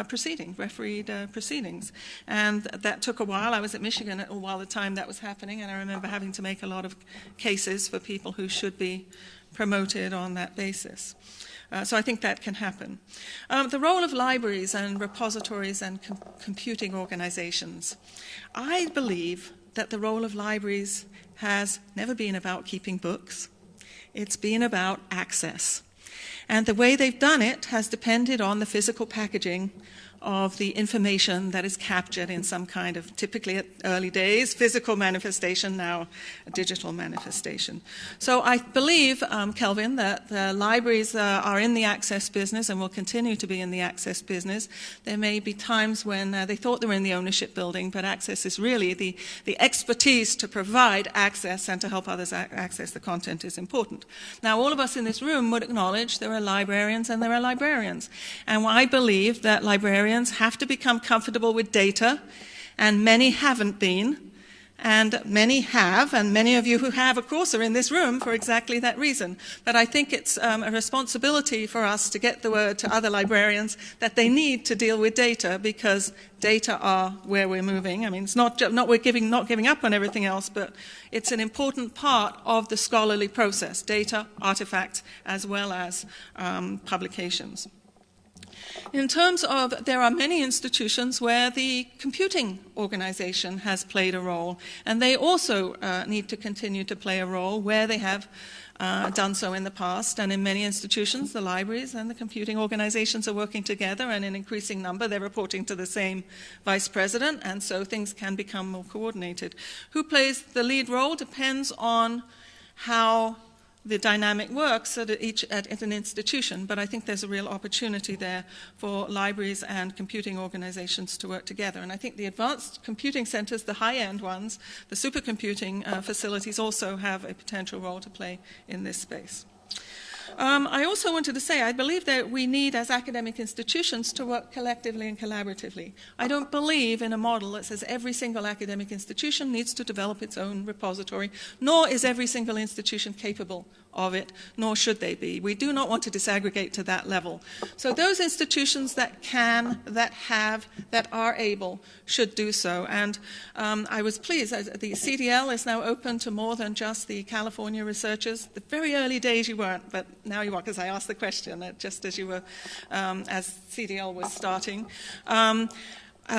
proceedings. And that took a while. I was at Michigan while the time that was happening, and I remember having to make a lot of cases for people who should be promoted on that basis. So I think that can happen. The role of libraries and repositories and computing organizations. I believe that the role of libraries has never been about keeping books. It's been about access. And the way they've done it has depended on the physical packaging of the information that is captured in some kind of, typically at early days, physical manifestation, now a digital manifestation. So I believe, Kelvin, that the libraries are in the access business and will continue to be in the access business. There may be times when they thought they were in the ownership building, but access is really the expertise to provide access and to help others access the content is important. Now, all of us in this room would acknowledge there are librarians and there are librarians. And I believe that librarians have to become comfortable with data, and many haven't been, and many have, and many of you who have, of course, are in this room for exactly that reason. But I think it's a responsibility for us to get the word to other librarians that they need to deal with data, because data are where we're moving. I mean, it's not giving up on everything else, but it's an important part of the scholarly process, data, artifacts, as well as publications. In terms of, there are many institutions where the computing organization has played a role, and they also need to continue to play a role where they have done so in the past. And in many institutions, the libraries and the computing organizations are working together, and in increasing number, they're reporting to the same vice president, and so things can become more coordinated. Who plays the lead role depends on how the dynamic works at an institution, but I think there's a real opportunity there for libraries and computing organizations to work together. And I think the advanced computing centers, the high-end ones, the supercomputing facilities also have a potential role to play in this space. I also wanted to say I believe that we need, as academic institutions, to work collectively and collaboratively. I don't believe in a model that says every single academic institution needs to develop its own repository, nor is every single institution capable of it, nor should they be. We do not want to disaggregate to that level. So those institutions that can, that have, that are able, should do so. And I was pleased that the CDL is now open to more than just the California researchers. The very early days you weren't, but now you are, because I asked the question just as you were, as CDL was starting.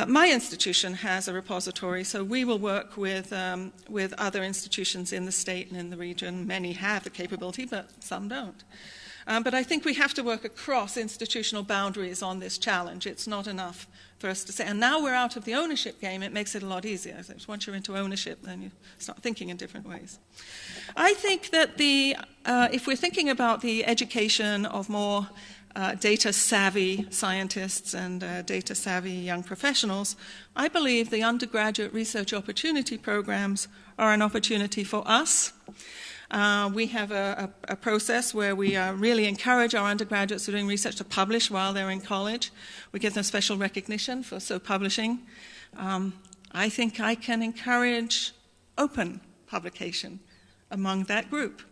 My institution has a repository, so we will work with other institutions in the state and in the region. Many have the capability, but some don't. But I think we have to work across institutional boundaries on this challenge. It's not enough for us to say, and now we're out of the ownership game, it makes it a lot easier. So once you're into ownership, then you start thinking in different ways. I think that if we're thinking about the education of more data-savvy scientists and data-savvy young professionals, I believe the undergraduate research opportunity programs are an opportunity for us. We have a process where we really encourage our undergraduates who are doing research to publish while they're in college. We give them special recognition for so publishing. I think I can encourage open publication among that group.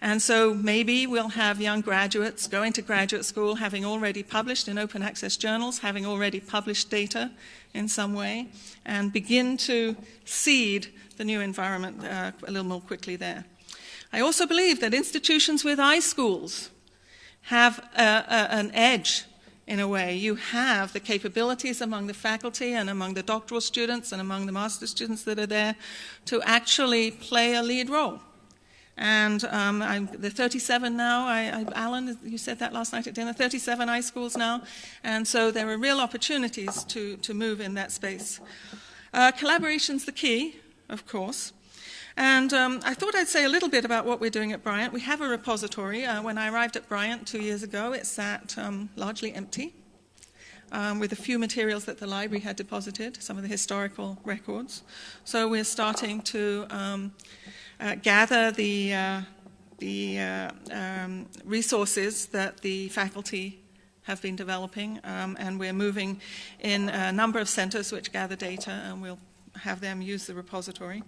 And so maybe we'll have young graduates going to graduate school having already published in open access journals, having already published data in some way, and begin to seed the new environment a little more quickly there. I also believe that institutions with iSchools have an edge in a way. You have the capabilities among the faculty and among the doctoral students and among the master's students that are there to actually play a lead role. And the 37 now, Alan, you said that last night at dinner, 37 iSchools now. And so there are real opportunities to move in that space. Collaboration's the key, of course. And I thought I'd say a little bit about what we're doing at Bryant. We have a repository. When I arrived at Bryant 2 years ago, it sat largely empty, with a few materials that the library had deposited, some of the historical records. So we're starting to gather the resources that the faculty have been developing, and we're moving in a number of centers which gather data, and we'll have them use the repository.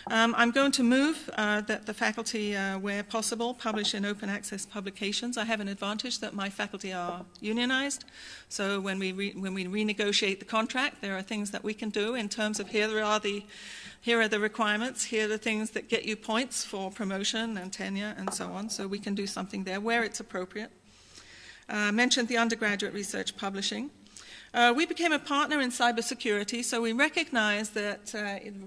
I'm going to move that the faculty, where possible, publish in open access publications. I have an advantage that my faculty are unionized, so when we renegotiate the contract, there are things that we can do in terms of here are the requirements, here are the things that get you points for promotion and tenure and so on, so we can do something there where it's appropriate. Mentioned the undergraduate research publishing. We became a partner in cybersecurity, so we recognize that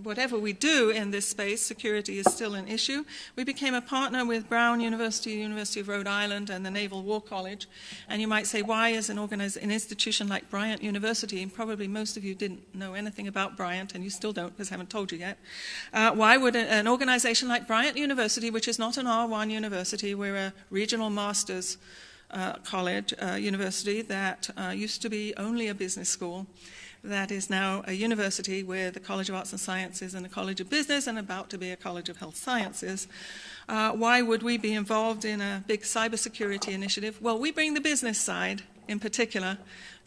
whatever we do in this space, security is still an issue. We became a partner with Brown University, University of Rhode Island, and the Naval War College. And you might say, why is an institution like Bryant University, and probably most of you didn't know anything about Bryant, and you still don't because I haven't told you yet, why would an organization like Bryant University, which is not an R1 university, we're a regional master's college, university that used to be only a business school, that is now a university with a College of Arts and Sciences and a College of Business and about to be a College of Health Sciences. Why would we be involved in a big cybersecurity initiative? Well, we bring the business side, in particular,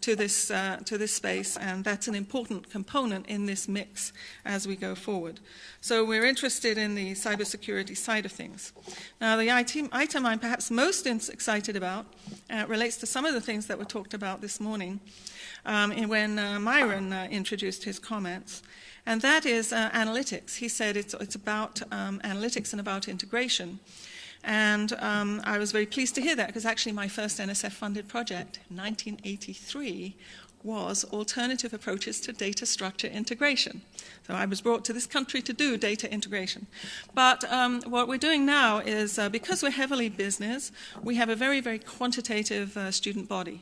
to this space, and that's an important component in this mix as we go forward. So we're interested in the cybersecurity side of things. Now, the item I'm perhaps most excited about relates to some of the things that were talked about this morning when Myron introduced his comments, and that is analytics. He said it's about analytics and about integration. And I was very pleased to hear that, because actually my first NSF-funded project in 1983 was alternative approaches to data structure integration. So I was brought to this country to do data integration. But what we're doing now is, because we're heavily business, we have a very, very quantitative student body.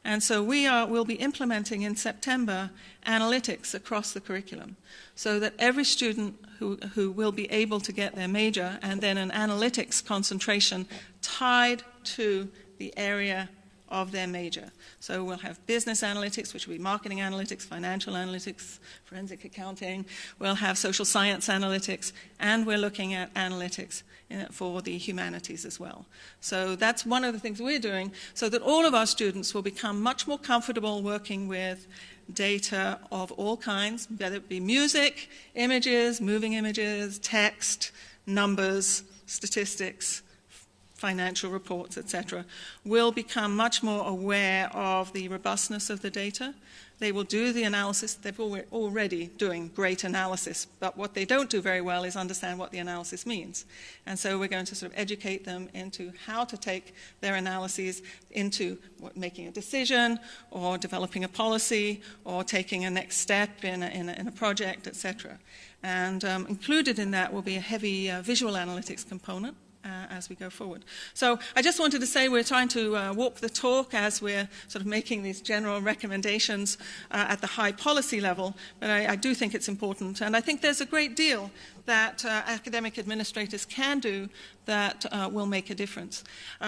And so we'll be implementing in September analytics across the curriculum, so that every student who will be able to get their major and then an analytics concentration tied to the area of their major. So we'll have business analytics, which will be marketing analytics, financial analytics, forensic accounting. We'll have social science analytics, and we're looking at analytics for the humanities as well. So that's one of the things we're doing, so that all of our students will become much more comfortable working with data of all kinds, whether it be music, images, moving images, text, numbers, statistics, financial reports, etc., will become much more aware of the robustness of the data. They will do the analysis. They're already doing great analysis, but what they don't do very well is understand what the analysis means. And so we're going to sort of educate them into how to take their analyses into making a decision, or developing a policy, or taking a next step in a project, etc. And included in that will be a heavy visual analytics component, as we go forward. So I just wanted to say we're trying to walk the talk as we're sort of making these general recommendations at the high policy level, but I do think it's important. And I think there's a great deal that academic administrators can do that will make a difference.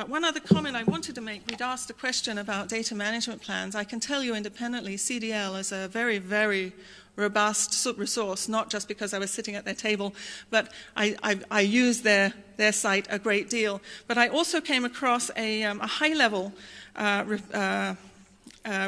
One other comment I wanted to make, we'd asked a question about data management plans. I can tell you independently, CDL is a very, very robust resource, not just because I was sitting at their table, but I use their site a great deal. But I also came across a high-level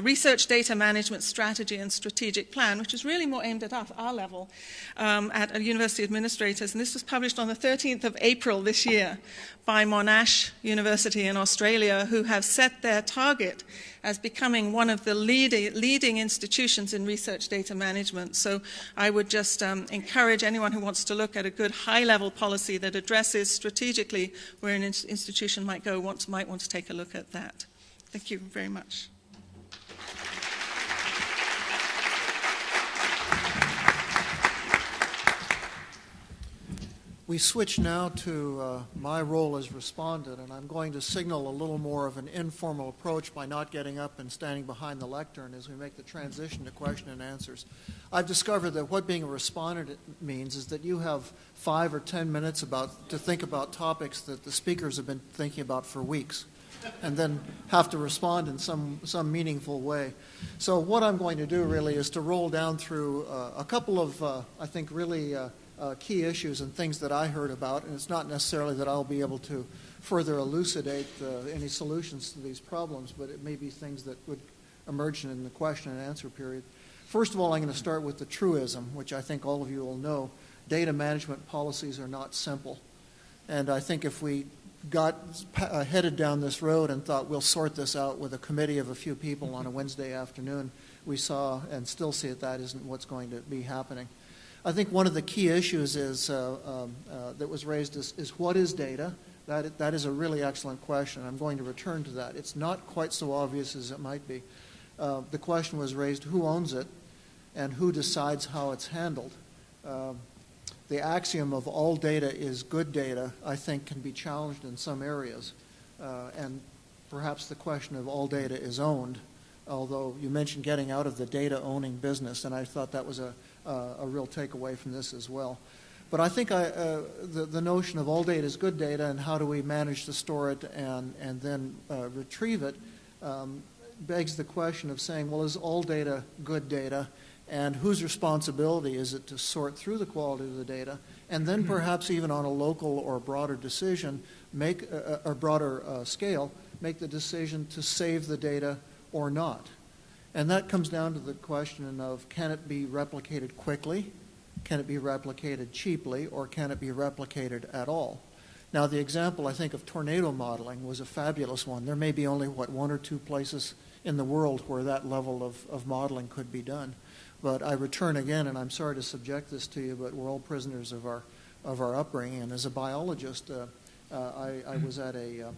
research data management strategy and strategic plan, which is really more aimed at our level, at university administrators. And this was published on the 13th of April this year by Monash University in Australia, who have set their target as becoming one of the leading institutions in research data management. So I would just encourage anyone who wants to look at a good high-level policy that addresses strategically where an institution might go, might want to take a look at that. Thank you very much. We switch now to my role as respondent, and I'm going to signal a little more of an informal approach by not getting up and standing behind the lectern as we make the transition to question and answers. I've discovered that what being a respondent means is that you have 5 or 10 minutes to think about topics that the speakers have been thinking about for weeks, and then have to respond in some meaningful way. So what I'm going to do really is to roll down through a couple of, I think, really key issues and things that I heard about, and it's not necessarily that I'll be able to further elucidate any solutions to these problems, but it may be things that would emerge in the question and answer period. First of all, I'm going to start with the truism, which I think all of you will know. Data management policies are not simple. And I think if we got headed down this road and thought we'll sort this out with a committee of a few people on a Wednesday afternoon, we saw and still see that isn't what's going to be happening. I think one of the key issues is that was raised is what is data? That is a really excellent question. I'm going to return to that. It's not quite so obvious as it might be. The question was raised, who owns it and who decides how it's handled? The axiom of all data is good data, I think, can be challenged in some areas. And perhaps the question of all data is owned, although you mentioned getting out of the data owning business, and I thought that was a real takeaway from this as well. But I think the notion of all data is good data and how do we manage to store it and then retrieve it begs the question of saying, well, is all data good data? And whose responsibility is it to sort through the quality of the data, and then perhaps even on a local or broader decision, make a broader scale, make the decision to save the data or not. And that comes down to the question of, can it be replicated quickly, can it be replicated cheaply, or can it be replicated at all? Now, the example, I think, of tornado modeling was a fabulous one. There may be only, 1 or 2 places in the world where that level of modeling could be done. But I return again, and I'm sorry to subject this to you, but we're all prisoners of our upbringing. And as a biologist, I was at a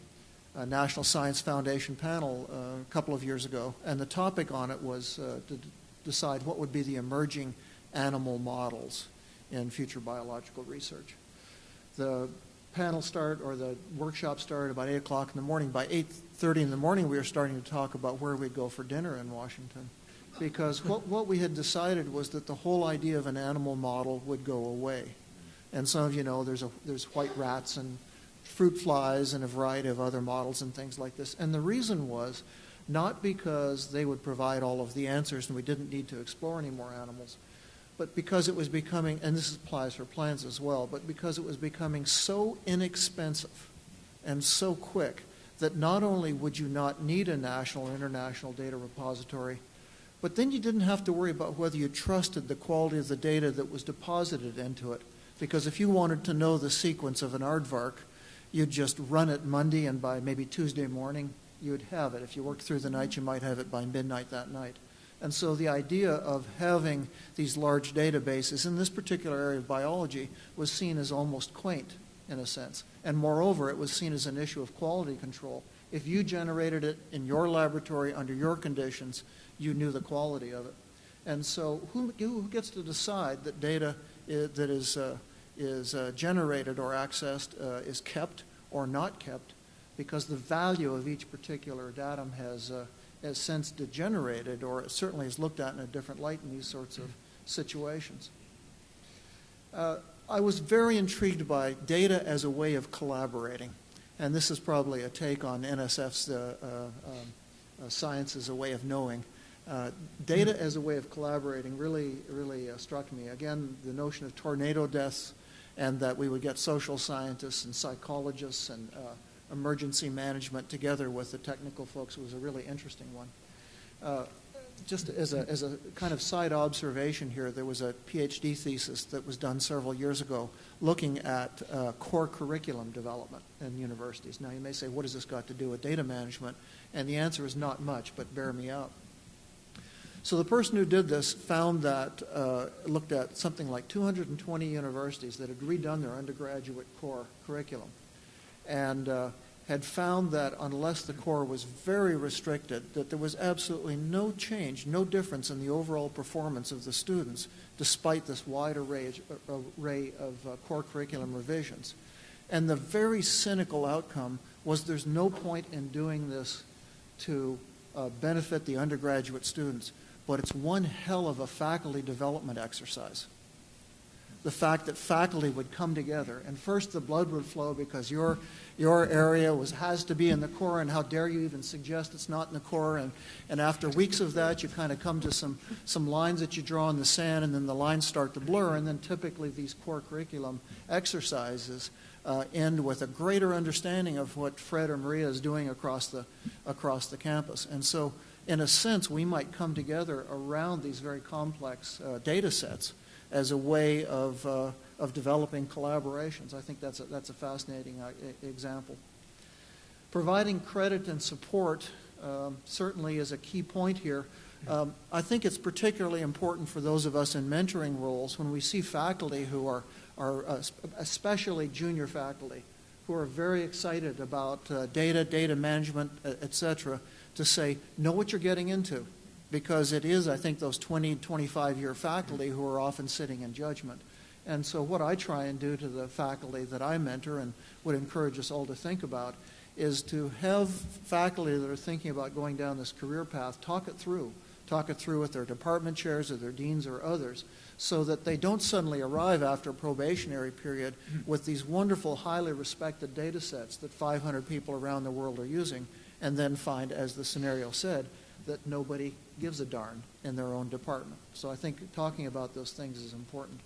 National Science Foundation panel a couple of years ago, and the topic on it was to decide what would be the emerging animal models in future biological research. The the workshop started about 8 o'clock in the morning. By 8:30 in the morning, we were starting to talk about where we'd go for dinner in Washington. Because what we had decided was that the whole idea of an animal model would go away. And some of you know there's white rats and fruit flies and a variety of other models and things like this. And the reason was not because they would provide all of the answers and we didn't need to explore any more animals, but because it was becoming, and this applies for plants as well, but because it was becoming so inexpensive and so quick that not only would you not need a national or international data repository, but then you didn't have to worry about whether you trusted the quality of the data that was deposited into it. Because if you wanted to know the sequence of an aardvark, you'd just run it Monday, and by maybe Tuesday morning, you'd have it. If you worked through the night, you might have it by midnight that night. And so the idea of having these large databases in this particular area of biology was seen as almost quaint, in a sense. And moreover, it was seen as an issue of quality control. If you generated it in your laboratory under your conditions, you knew the quality of it. And so who gets to decide that data that is generated or accessed is kept or not kept, because the value of each particular datum has since degenerated, or it certainly is looked at in a different light in these sorts of situations. I was very intrigued by data as a way of collaborating, and this is probably a take on NSF's science as a way of knowing. Data as a way of collaborating really struck me. Again, the notion of tornado deaths, and that we would get social scientists and psychologists and emergency management together with the technical folks was a really interesting one. Just as a kind of side observation here, there was a PhD thesis that was done several years ago looking at core curriculum development in universities. Now you may say, what has this got to do with data management? And the answer is not much, but bear me out. So the person who did this found that, looked at something like 220 universities that had redone their undergraduate core curriculum, and had found that unless the core was very restricted, that there was absolutely no change, no difference in the overall performance of the students, despite this wide array of core curriculum revisions. And the very cynical outcome was there's no point in doing this to benefit the undergraduate students, but it's one hell of a faculty development exercise. The fact that faculty would come together, and first the blood would flow because your area has to be in the core, and how dare you even suggest it's not in the core, and after weeks of that you kind of come to some lines that you draw in the sand, and then the lines start to blur, and then typically these core curriculum exercises end with a greater understanding of what Fred or Maria is doing across the campus. And so in a sense we might come together around these very complex data sets as a way of developing collaborations. I think that's a fascinating example. Providing credit and support certainly is a key point here. I think it's particularly important for those of us in mentoring roles when we see faculty who are especially junior faculty, who are very excited about data management, etc., to say, know what you're getting into. Because it is, I think, those 20, 25-year faculty who are often sitting in judgment. And so what I try and do to the faculty that I mentor and would encourage us all to think about is to have faculty that are thinking about going down this career path talk it through with their department chairs or their deans or others, so that they don't suddenly arrive after a probationary period with these wonderful, highly respected data sets that 500 people around the world are using, and then find, as the scenario said, that nobody gives a darn in their own department. So I think talking about those things is important.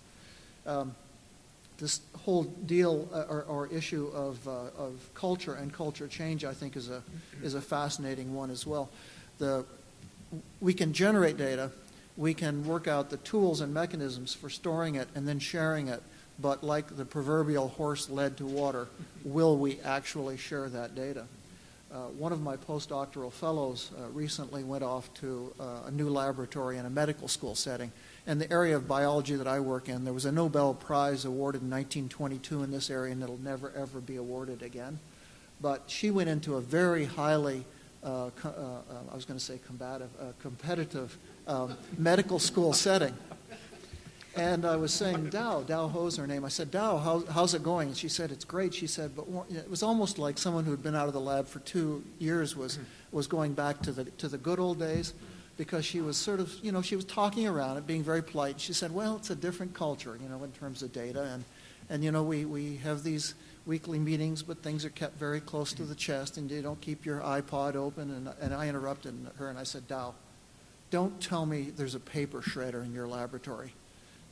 This whole deal or issue of culture and culture change, I think, is a fascinating one as well. We can generate data, we can work out the tools and mechanisms for storing it and then sharing it, but like the proverbial horse led to water, will we actually share that data? One of my postdoctoral fellows recently went off to a new laboratory in a medical school setting. In the area of biology that I work in, there was a Nobel Prize awarded in 1922 in this area, and it'll never, ever be awarded again. But she went into a very highly, I was going to say competitive medical school setting. And I was saying, Dow Ho's her name. I said, Dow, how's it going? And she said, it's great. She said, but it was almost like someone who had been out of the lab for 2 years was going back to the good old days, because she was sort of, she was talking around it, being very polite. She said, well, it's a different culture, in terms of data. And we have these weekly meetings, but things are kept very close to the chest, and you don't keep your iPod open. And I interrupted her, and I said, Dow, don't tell me there's a paper shredder in your laboratory.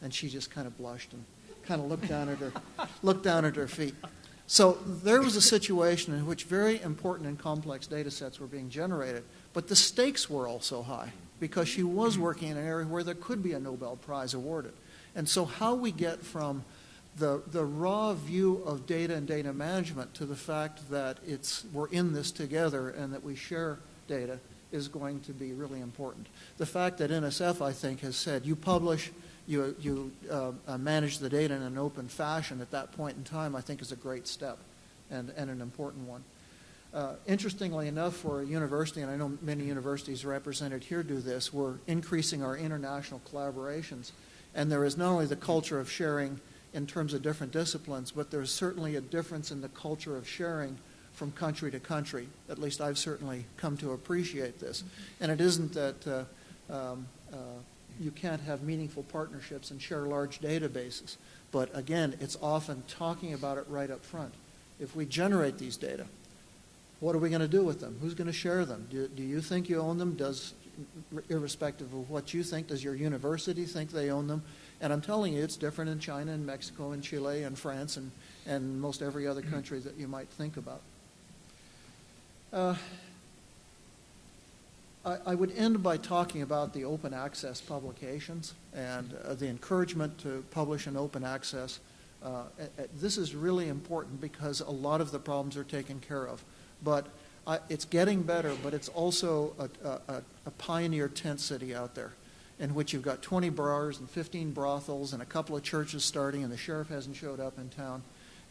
And she just kind of blushed and kind of looked down at her feet. So there was a situation in which very important and complex data sets were being generated, but the stakes were also high because she was working in an area where there could be a Nobel Prize awarded. And so how we get from the raw view of data and data management to the fact that we're in this together and that we share data is going to be really important. The fact that NSF, I think, has said you publish, you manage the data in an open fashion at that point in time, I think is a great step and an important one. Interestingly enough, for a university, and I know many universities represented here do this, we're increasing our international collaborations. And there is not only the culture of sharing in terms of different disciplines, but there's certainly a difference in the culture of sharing from country to country. At least I've certainly come to appreciate this. And it isn't that you can't have meaningful partnerships and share large databases. But again, it's often talking about it right up front. If we generate these data, what are we going to do with them? Who's going to share them? Do you think you own them? Irrespective of what you think, does your university think they own them? And I'm telling you, it's different in China and Mexico and Chile and France and most every other country that you might think about. I would end by talking about the open access publications and the encouragement to publish in open access. This is really important because a lot of the problems are taken care of. But it's getting better, but it's also a pioneer tent city out there in which you've got 20 bars and 15 brothels and a couple of churches starting, and the sheriff hasn't showed up in town.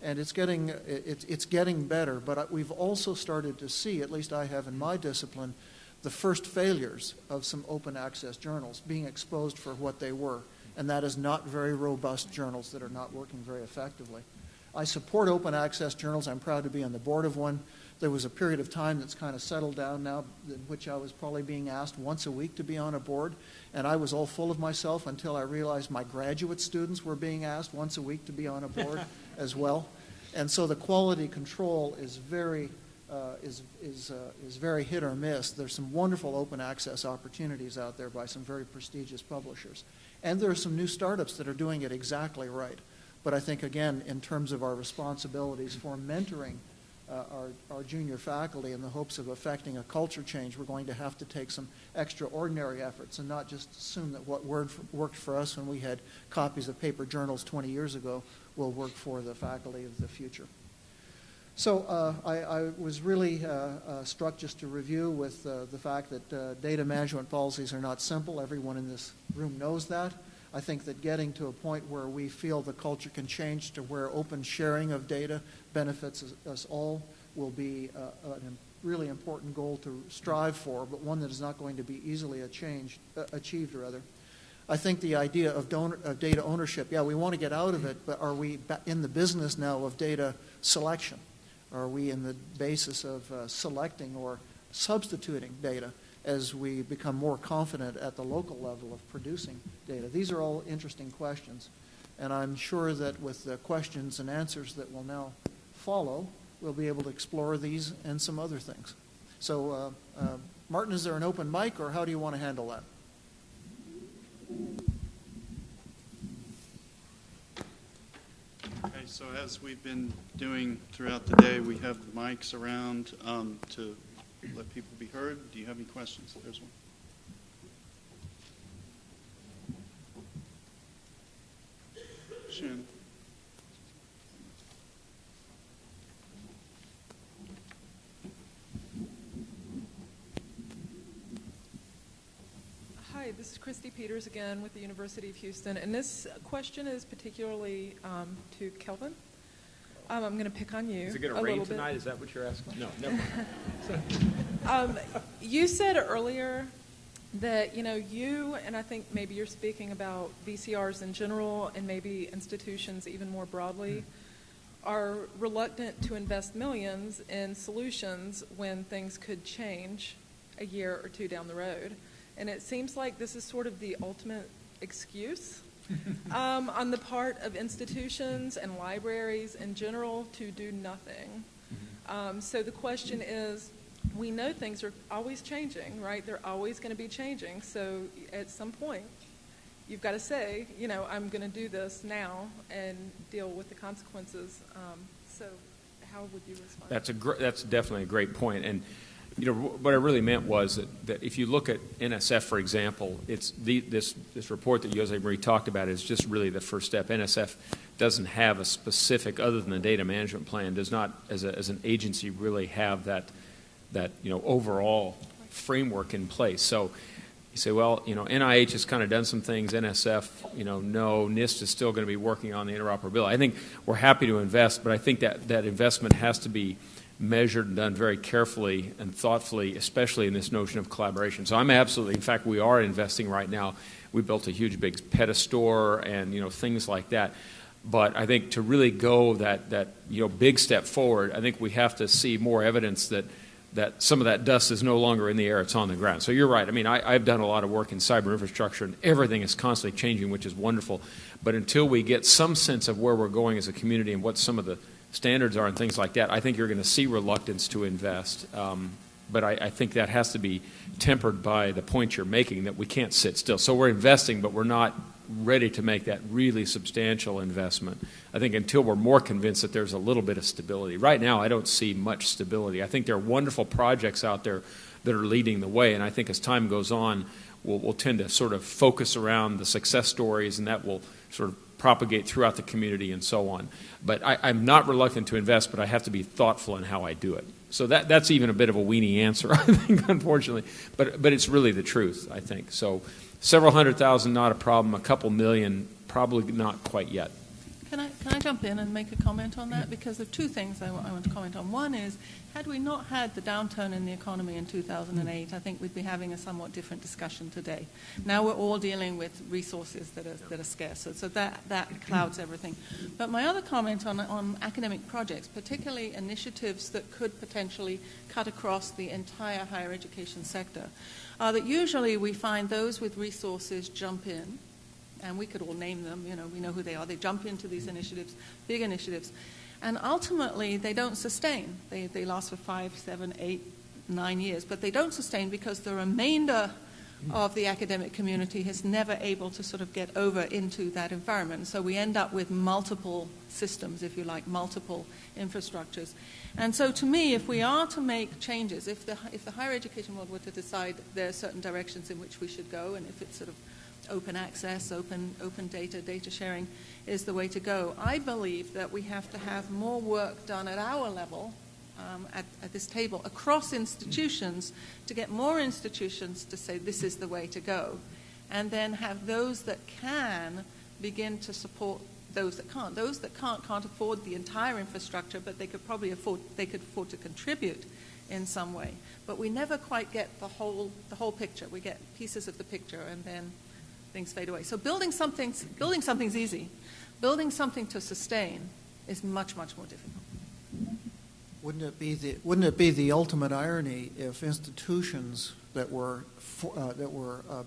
And it's getting better, but we've also started to see, at least I have in my discipline, the first failures of some open access journals being exposed for what they were. And that is not very robust journals that are not working very effectively. I support open access journals. I'm proud to be on the board of one. There was a period of time that's kind of settled down now in which I was probably being asked once a week to be on a board, and I was all full of myself until I realized my graduate students were being asked once a week to be on a board as well. And so the quality control is very hit or miss. There's some wonderful open access opportunities out there by some very prestigious publishers. And there are some new startups that are doing it exactly right. But I think, again, in terms of our responsibilities for mentoring our junior faculty in the hopes of affecting a culture change, we're going to have to take some extraordinary efforts and not just assume that what worked for us when we had copies of paper journals 20 years ago will work for the faculty of the future. So I was really struck just to review with the fact that data management policies are not simple. Everyone in this room knows that. I think that getting to a point where we feel the culture can change to where open sharing of data benefits us all will be a really important goal to strive for, but one that is not going to be easily achieved. I think the idea of data ownership, yeah, we want to get out of it, but are we in the business now of data selection? Are we in the basis of selecting or substituting data as we become more confident at the local level of producing data? These are all interesting questions, and I'm sure that with the questions and answers that will now follow, we'll be able to explore these and some other things. So, Martin, is there an open mic, or how do you want to handle that? Okay, so as we've been doing throughout the day, we have the mics around to let people be heard. Do you have any questions? There's one. Shannon. Hi, this is Christy Peters again with the University of Houston, and this question is particularly to Kelvin. I'm going to pick on you. Is it going to rain tonight? Is that what you're asking? No, never mind. You said earlier that, you, and I think maybe you're speaking about VCRs in general and maybe institutions even more broadly, are reluctant to invest millions in solutions when things could change a year or two down the road. And it seems like this is sort of the ultimate excuse on the part of institutions and libraries in general to do nothing. So the question is, we know things are always changing, right? They're always going to be changing. So at some point, you've got to say, I'm going to do this now and deal with the consequences. So how would you respond? That's definitely a great point. And what I really meant was that if you look at NSF, for example, it's this report that Jose Marie talked about is just really the first step. NSF doesn't have a specific, other than the data management plan, does not, as an agency, really have that overall framework in place. So you say, well, NIH has kind of done some things. NSF, no. NIST is still going to be working on the interoperability. I think we're happy to invest, but I think that investment has to be measured and done very carefully and thoughtfully, especially in this notion of collaboration. So I'm absolutely, in fact, we are investing right now. We built a huge big PETA store and things like that. But I think to really go that big step forward, I think we have to see more evidence that some of that dust is no longer in the air, it's on the ground. So you're right. I mean, I've done a lot of work in cyber infrastructure, and everything is constantly changing, which is wonderful. But until we get some sense of where we're going as a community and what some of the standards are and things like that, I think you're going to see reluctance to invest. But I think that has to be tempered by the point you're making, that we can't sit still. So we're investing, but we're not ready to make that really substantial investment. I think until we're more convinced that there's a little bit of stability. Right now, I don't see much stability. I think there are wonderful projects out there that are leading the way, and I think as time goes on, we'll tend to sort of focus around the success stories, and that will sort of propagate throughout the community and so on. But I'm not reluctant to invest, but I have to be thoughtful in how I do it. So that's even a bit of a weenie answer, I think, unfortunately. But it's really the truth, I think. So several $100,000, not a problem. A couple million, probably not quite yet. Can I jump in and make a comment on that? Because there are two things I want to comment on. One is, had we not had the downturn in the economy in 2008, I think we'd be having a somewhat different discussion today. Now we're all dealing with resources that are scarce, so that clouds everything. But my other comment on academic projects, particularly initiatives that could potentially cut across the entire higher education sector, are that usually we find those with resources jump in, and we could all name them, we know who they are. They jump into these initiatives, big initiatives, and ultimately they don't sustain. They last for 5, 7, 8, 9 years, but they don't sustain because the remainder of the academic community is never able to sort of get over into that environment. So we end up with multiple systems, if you like, multiple infrastructures. And so to me, if we are to make changes, if the higher education world were to decide there are certain directions in which we should go, and if it's sort of open access, open data sharing is the way to go, I believe that we have to have more work done at our level, at this table, across institutions, to get more institutions to say this is the way to go, and then have those that can begin to support those that can't. Those that can't afford the entire infrastructure, but they could afford to contribute in some way. But we never quite get the whole picture. We get pieces of the picture, and then things fade away. So building something's easy. Building something to sustain is much, much more difficult. Wouldn't it be the ultimate irony if institutions that were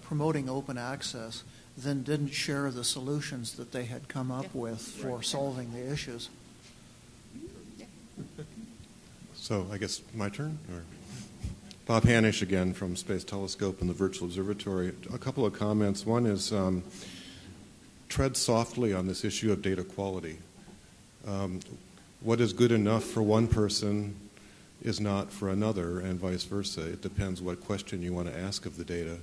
promoting open access then didn't share the solutions that they had come up with for solving the issues? So I guess my turn? Or? Bob Hanisch again from Space Telescope and the Virtual Observatory. A couple of comments. One is tread softly on this issue of data quality. What is good enough for one person is not for another, and vice versa. It depends what question you want to ask of the data.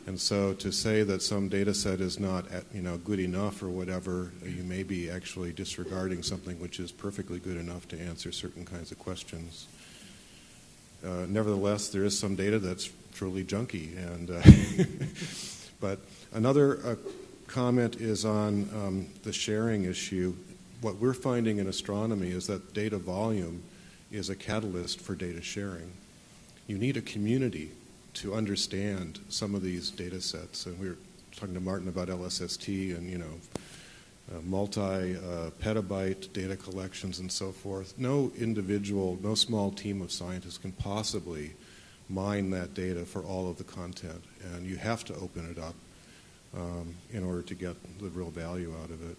And so to say that some data set is not good enough or whatever, you may be actually disregarding something which is perfectly good enough to answer certain kinds of questions. Nevertheless, there is some data that's truly junky. But another comment is on the sharing issue. What we're finding in astronomy is that data volume is a catalyst for data sharing. You need a community to understand some of these data sets. And we were talking to Martin about LSST and, multi-petabyte data collections and so forth. No individual, no small team of scientists can possibly mine that data for all of the content. And you have to open it up in order to get the real value out of it.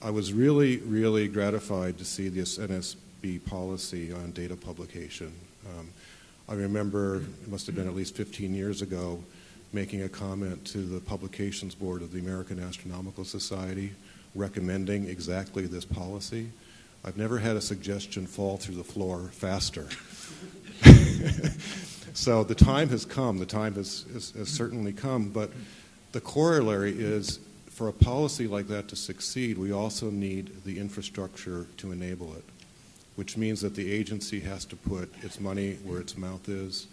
I was really, really gratified to see this NSB policy on data publication. I remember, it must have been at least 15 years ago, making a comment to the Publications Board of the American Astronomical Society recommending exactly this policy. I've never had a suggestion fall through the floor faster. So the time has come. The time has certainly come. But the corollary is, for a policy like that to succeed, we also need the infrastructure to enable it, which means that the agency has to put its money where its mouth is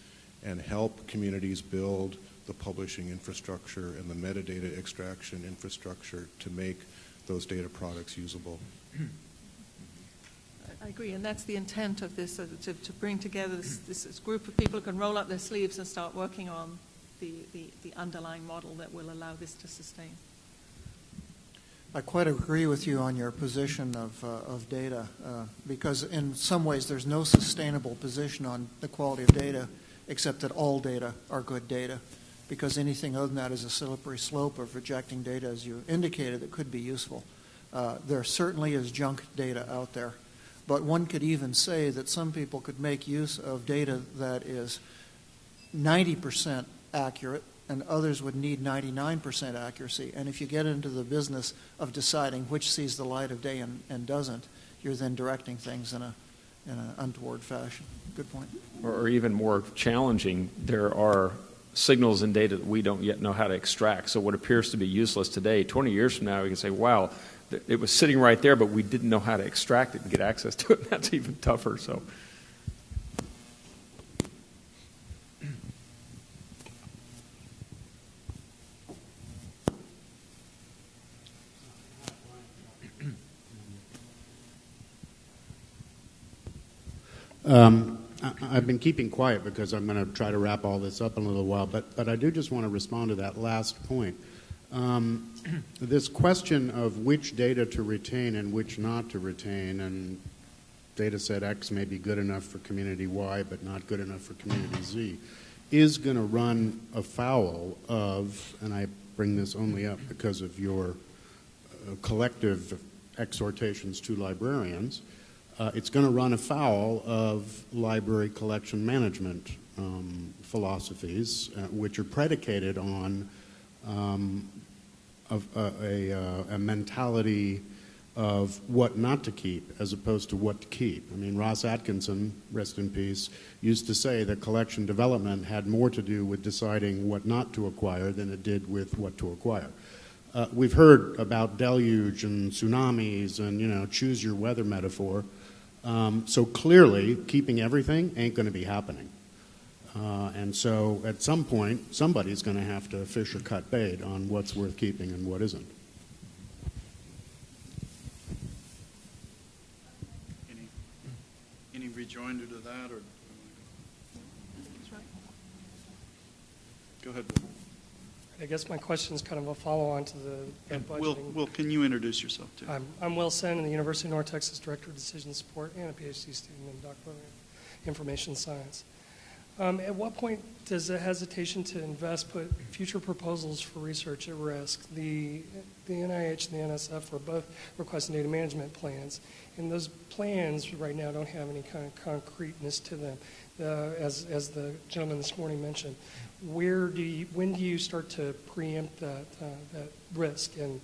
and help communities build the publishing infrastructure and the metadata extraction infrastructure to make those data products usable. I agree, and that's the intent of this, to bring together this group of people who can roll up their sleeves and start working on the underlying model that will allow this to sustain. I quite agree with you on your position of data, because in some ways there's no sustainable position on the quality of data except that all data are good data, because anything other than that is a slippery slope of rejecting data, as you indicated, that could be useful. There certainly is junk data out there, but one could even say that some people could make use of data that is 90% accurate, and others would need 99% accuracy. And if you get into the business of deciding which sees the light of day and doesn't, you're then directing things in an untoward fashion. Good point. Or even more challenging, there are signals and data that we don't yet know how to extract. So what appears to be useless today, 20 years from now, we can say, wow, it was sitting right there, but we didn't know how to extract it and get access to it. That's even tougher. So. I've been keeping quiet because I'm going to try to wrap all this up in a little while, but I do just want to respond to that last point. This question of which data to retain and which not to retain, and data set X may be good enough for community Y but not good enough for community Z, is going to run afoul of, and I bring this only up because of your collective exhortations to librarians, it's going to run afoul of library collection management philosophies, which are predicated on a mentality of what not to keep as opposed to what to keep. I mean, Ross Atkinson, rest in peace, used to say that collection development had more to do with deciding what not to acquire than it did with what to acquire. We've heard about deluge and tsunamis and, choose your weather metaphor. So clearly, keeping everything ain't going to be happening. And so at some point, somebody's going to have to fish or cut bait on what's worth keeping and what isn't. Any rejoinder to that? Or That's right. go ahead. I guess my question is kind of a follow-on to the budgeting. Will, can you introduce yourself, too? I'm Will Sen, in the University of North Texas Director of Decision Support and a PhD student in doctoral information science. At what point does the hesitation to invest put future proposals for research at risk? The NIH and the NSF are both requesting data management plans, and those plans right now don't have any kind of concreteness to them. As the gentleman this morning mentioned, when do you start to preempt that risk and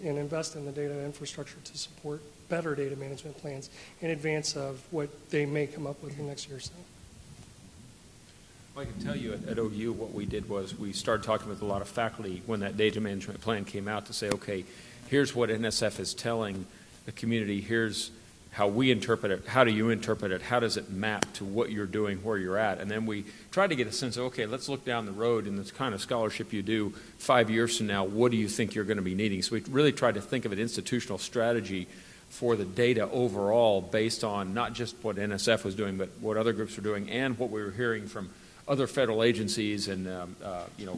invest in the data infrastructure to support better data management plans in advance of what they may come up with in the next year or so? Well, I can tell you at OU what we did was we started talking with a lot of faculty when that data management plan came out to say, okay, here's what NSF is telling the community, here's how we interpret it, how do you interpret it, how does it map to what you're doing, where you're at, and then we tried to get a sense of, okay, let's look down the road in this kind of scholarship you do 5 years from now, what do you think you're going to be needing? So we really tried to think of an institutional strategy for the data overall based on not just what NSF was doing, but what other groups were doing and what we were hearing from other federal agencies and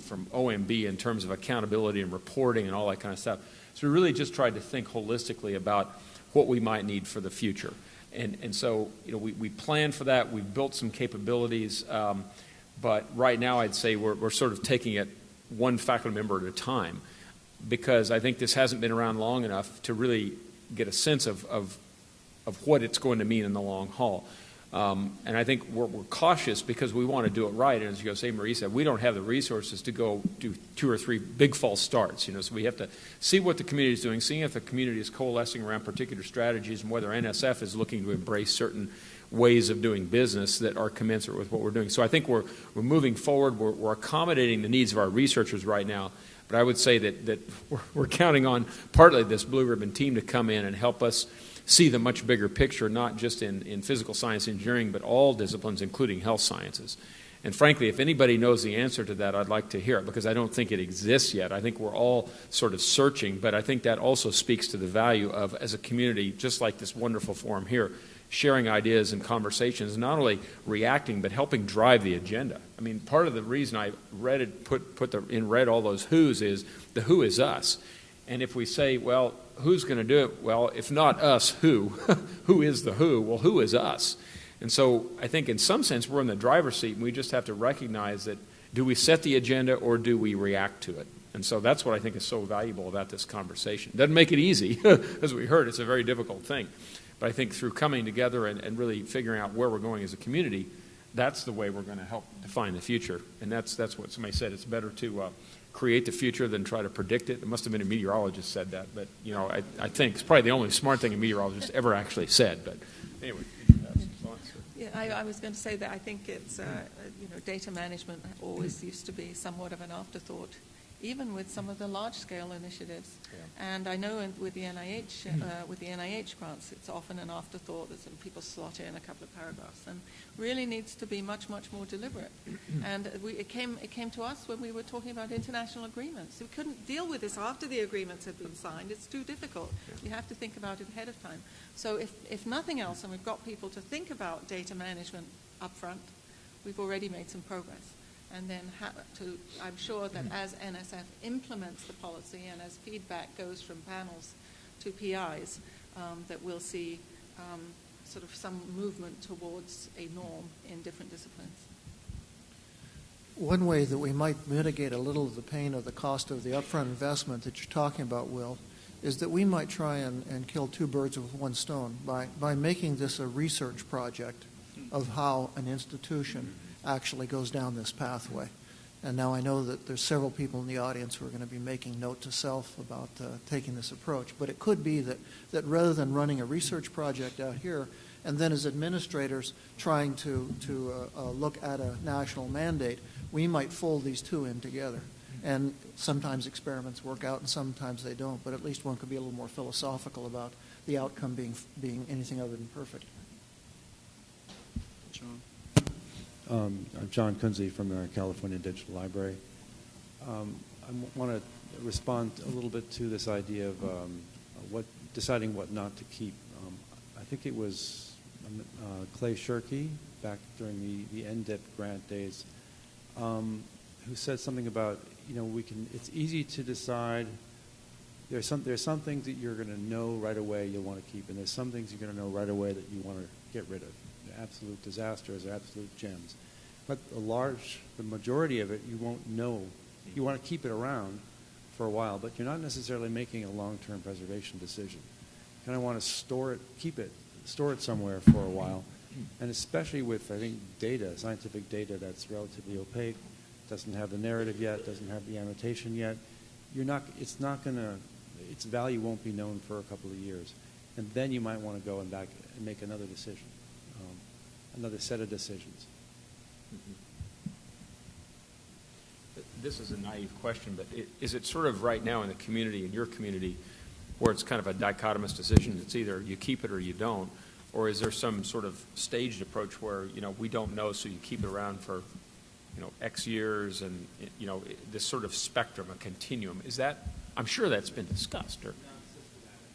from OMB in terms of accountability and reporting and all that kind of stuff. So we really just tried to think holistically about what we might need for the future. And so we planned for that. We've built some capabilities. But right now I'd say we're sort of taking it one faculty member at a time because I think this hasn't been around long enough to really get a sense of what it's going to mean in the long haul. And I think we're cautious because we want to do it right. And as Jose Marie said, we don't have the resources to go do 2 or 3 big false starts. So we have to see what the community is doing, seeing if the community is coalescing around particular strategies and whether NSF is looking to embrace certain ways of doing business that are commensurate with what we're doing. So I think we're moving forward. We're accommodating the needs of our researchers right now. But I would say that we're counting on partly this Blue Ribbon team to come in and help us see the much bigger picture, not just in physical science engineering, but all disciplines, including health sciences. And frankly, if anybody knows the answer to that, I'd like to hear it, because I don't think it exists yet. I think we're all sort of searching, but I think that also speaks to the value of, as a community, just like this wonderful forum here, sharing ideas and conversations, not only reacting, but helping drive the agenda. I mean, part of the reason I read all those who's is the who is us. And if we say, well, who's going to do it? Well, if not us, who? Who is the who? Well, who is us? And so I think in some sense we're in the driver's seat, and we just have to recognize that do we set the agenda or do we react to it? And so that's what I think is so valuable about this conversation. It doesn't make it easy. As we heard, it's a very difficult thing. But I think through coming together and really figuring out where we're going as a community, that's the way we're going to help define the future. And that's what somebody said. It's better to create the future than try to predict it. It must have been a meteorologist said that. But, you know, I think it's probably the only smart thing a meteorologist ever actually said. But anyway. Yeah, I was going to say that I think it's, data management always used to be somewhat of an afterthought, even with some of the large-scale initiatives. Yeah. And I know with the NIH grants, it's often an afterthought that some people slot in a couple of paragraphs, and really needs to be much, much more deliberate. And it came to us when we were talking about international agreements. We couldn't deal with this after the agreements had been signed. It's too difficult. You have to think about it ahead of time. So if nothing else, and we've got people to think about data management up front, we've already made some progress. And then I'm sure that as NSF implements the policy and as feedback goes from panels to PIs, that we'll see sort of some movement towards a norm in different disciplines. One way that we might mitigate a little of the pain of the cost of the upfront investment that you're talking about, Will, is that we might try and kill two birds with one stone by making this a research project of how an institution actually goes down this pathway. And now I know that there's several people in the audience who are going to be making note to self about taking this approach. But it could be that rather than running a research project out here, and then as administrators trying to look at a national mandate, we might fold these two in together. And sometimes experiments work out and sometimes they don't, but at least one could be a little more philosophical about the outcome being anything other than perfect. John. I'm John Kunze from the California Digital Library. I want to respond a little bit to this idea of deciding what not to keep. I think it was Clay Shirky back during the NDIP grant days who said something about, it's easy to decide. There's some things that you're going to know right away you'll want to keep, and there's some things you're going to know right away that you want to get rid of. Absolute disasters or absolute gems. But the majority of it you won't know. You want to keep it around for a while, but you're not necessarily making a long-term preservation decision. You kind of want to store it somewhere for a while. And especially with, I think, scientific data that's relatively opaque, doesn't have the narrative yet, doesn't have the annotation yet, its value won't be known for a couple of years. And then you might want to go and back and make another decision. Another set of decisions. This is a naive question, but is it sort of right now in the community, in your community, where it's kind of a dichotomous decision? It's either you keep it or you don't, or is there some sort of staged approach where we don't know, so you keep it around for X years, and this sort of spectrum, a continuum? Is that? I'm sure that's been discussed, or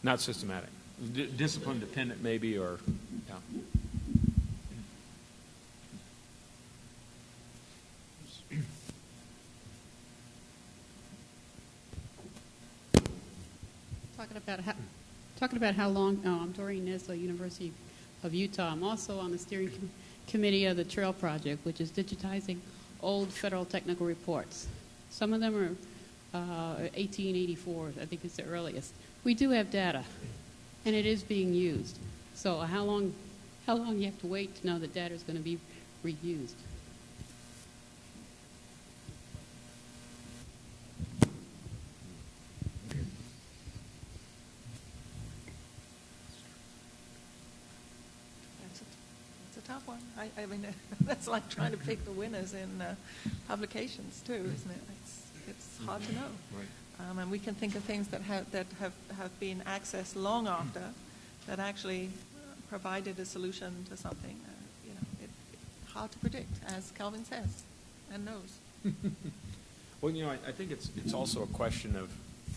not systematic, discipline dependent maybe, or yeah. Talking about how long, I'm Doreen Neslo, University of Utah. I'm also on the steering committee of the Trail Project, which is digitizing old federal technical reports. Some of them are 1884, I think is the earliest. We do have data, and it is being used. So how long you have to wait to know that data is going to be reused? Tough one. I mean, that's like trying to pick the winners in publications too, isn't it? It's hard to know. Right. And we can think of things that have been accessed long after that actually provided a solution to something. It's hard to predict, as Kelvin says, and knows. Well, I think it's also a question of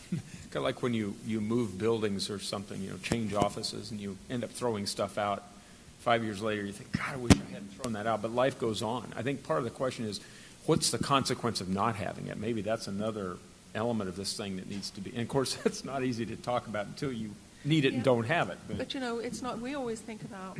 kind of like when you move buildings or something, change offices, and you end up throwing stuff out. 5 years later, you think, God, I wish I hadn't thrown that out. But life goes on. I think part of the question is, what's the consequence of not having it? Maybe that's another element of this thing that needs to be. And of course, that's not easy to talk about until you need it and don't have it. But it's not. We always think about.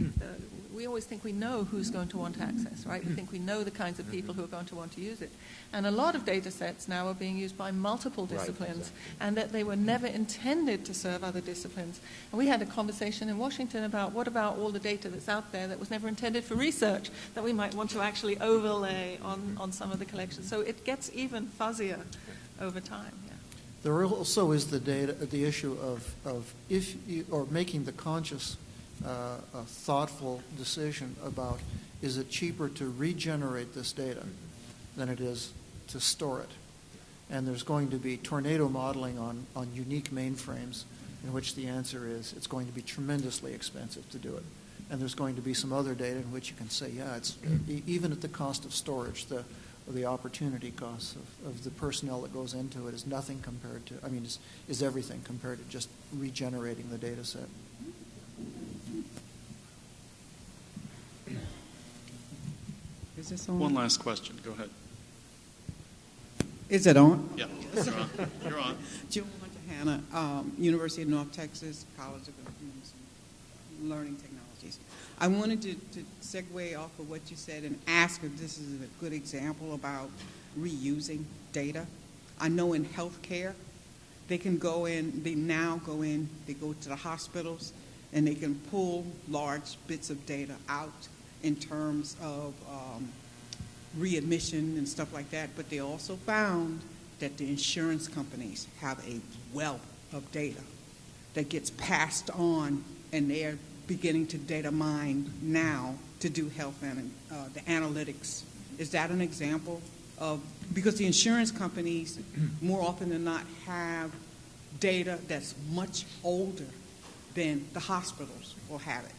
We always think we know who's going to want access, right? We think we know the kinds of people who are going to want to use it, and a lot of data sets now are being used by multiple disciplines, and that they were never intended to serve other disciplines. And we had a conversation in Washington about what about all the data that's out there that was never intended for research that we might want to actually overlay on some of the collections. So it gets even fuzzier over time. Yeah. There also is the issue of if you or making the conscious, thoughtful decision about is it cheaper to regenerate this data than it is to store it. And there's going to be tornado modeling on unique mainframes in which the answer is it's going to be tremendously expensive to do it. And there's going to be some other data in which you can say, yeah, it's even at the cost of storage, the opportunity cost of the personnel that goes into it is nothing compared to, is everything compared to just regenerating the data set. Is this on? One last question. Go ahead. Is it on? Yeah, you're on. You're on. Jill Hannah, University of North Texas, College of Learning Technologies. I wanted to segue off of what you said and ask if this is a good example about reusing data. I know in healthcare, they can go in, they go to the hospitals, and they can pull large bits of data out in terms of readmission and stuff like that, but they also found that the insurance companies have a wealth of data that gets passed on, and they're beginning to data mine now to do health and the analytics. Is that an example of, because the insurance companies more often than not have data that's much older than the hospitals will have it?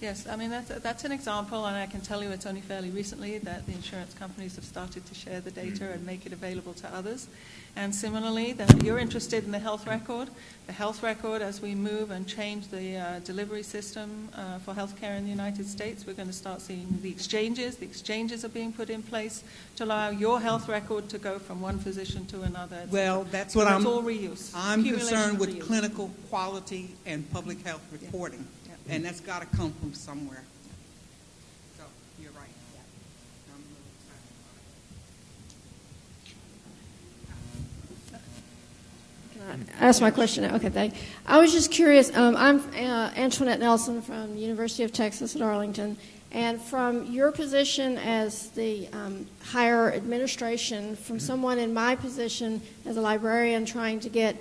Yes, I mean, that's an example, and I can tell you it's only fairly recently that the insurance companies have started to share the data and make it available to others. And similarly, you're interested in the health record. The health record, as we move and change the delivery system for healthcare in the United States, we're going to start seeing the exchanges. The exchanges are being put in place to allow your health record to go from one physician to another. Well, that's what I'm all reuse. I'm concerned with clinical quality and public health reporting. Yeah. And that's got to come from somewhere. So, you're right. Yeah. I'm a little excited about it. Can I ask my question now? Okay, thank you. I was just curious. I'm Antoinette Nelson from the University of Texas at Arlington. And from your position as the higher administration, from someone in my position as a librarian trying to get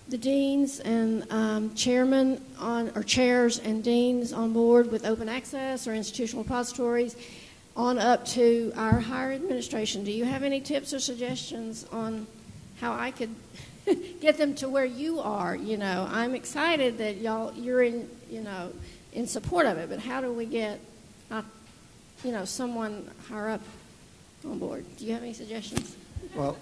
the deans and chairmen or chairs and deans on board with open access or institutional repositories on up to our higher administration. Do you have any tips or suggestions on how I could get them to where you are? You know, I'm excited that you're in support of it, but how do we get, someone higher up on board? Do you have any suggestions? Well,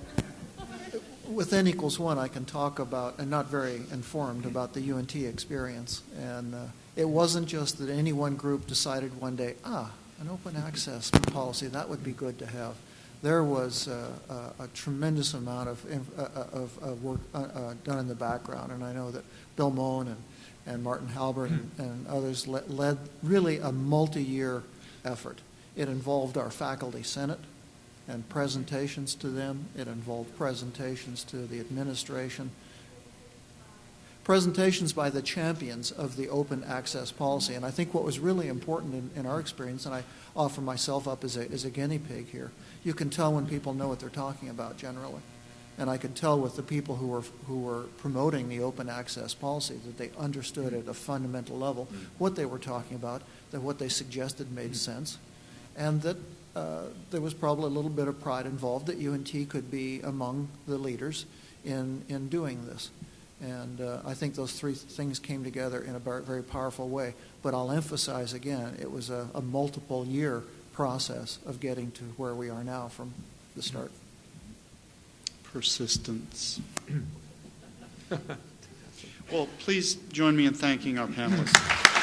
with N = 1, I can talk about, and not very informed, about the UNT experience. And it wasn't just that any one group decided one day, an open access policy, that would be good to have. There was a tremendous amount of work done in the background, and I know that Bill Moen and Martin Halbert and others led really a multi-year effort. It involved our faculty senate and presentations to them. It involved presentations to the administration, presentations by the champions of the open access policy. And I think what was really important in our experience, and I offer myself up as a guinea pig here, you can tell when people know what they're talking about generally. And I could tell with the people who were promoting the open access policy that they understood at a fundamental level what they were talking about, that what they suggested made sense, and that there was probably a little bit of pride involved that UNT could be among the leaders in doing this. And I think those three things came together in a very powerful way. But I'll emphasize again, it was a multiple year process of getting to where we are now from the start. Persistence. Well, please join me in thanking our panelists.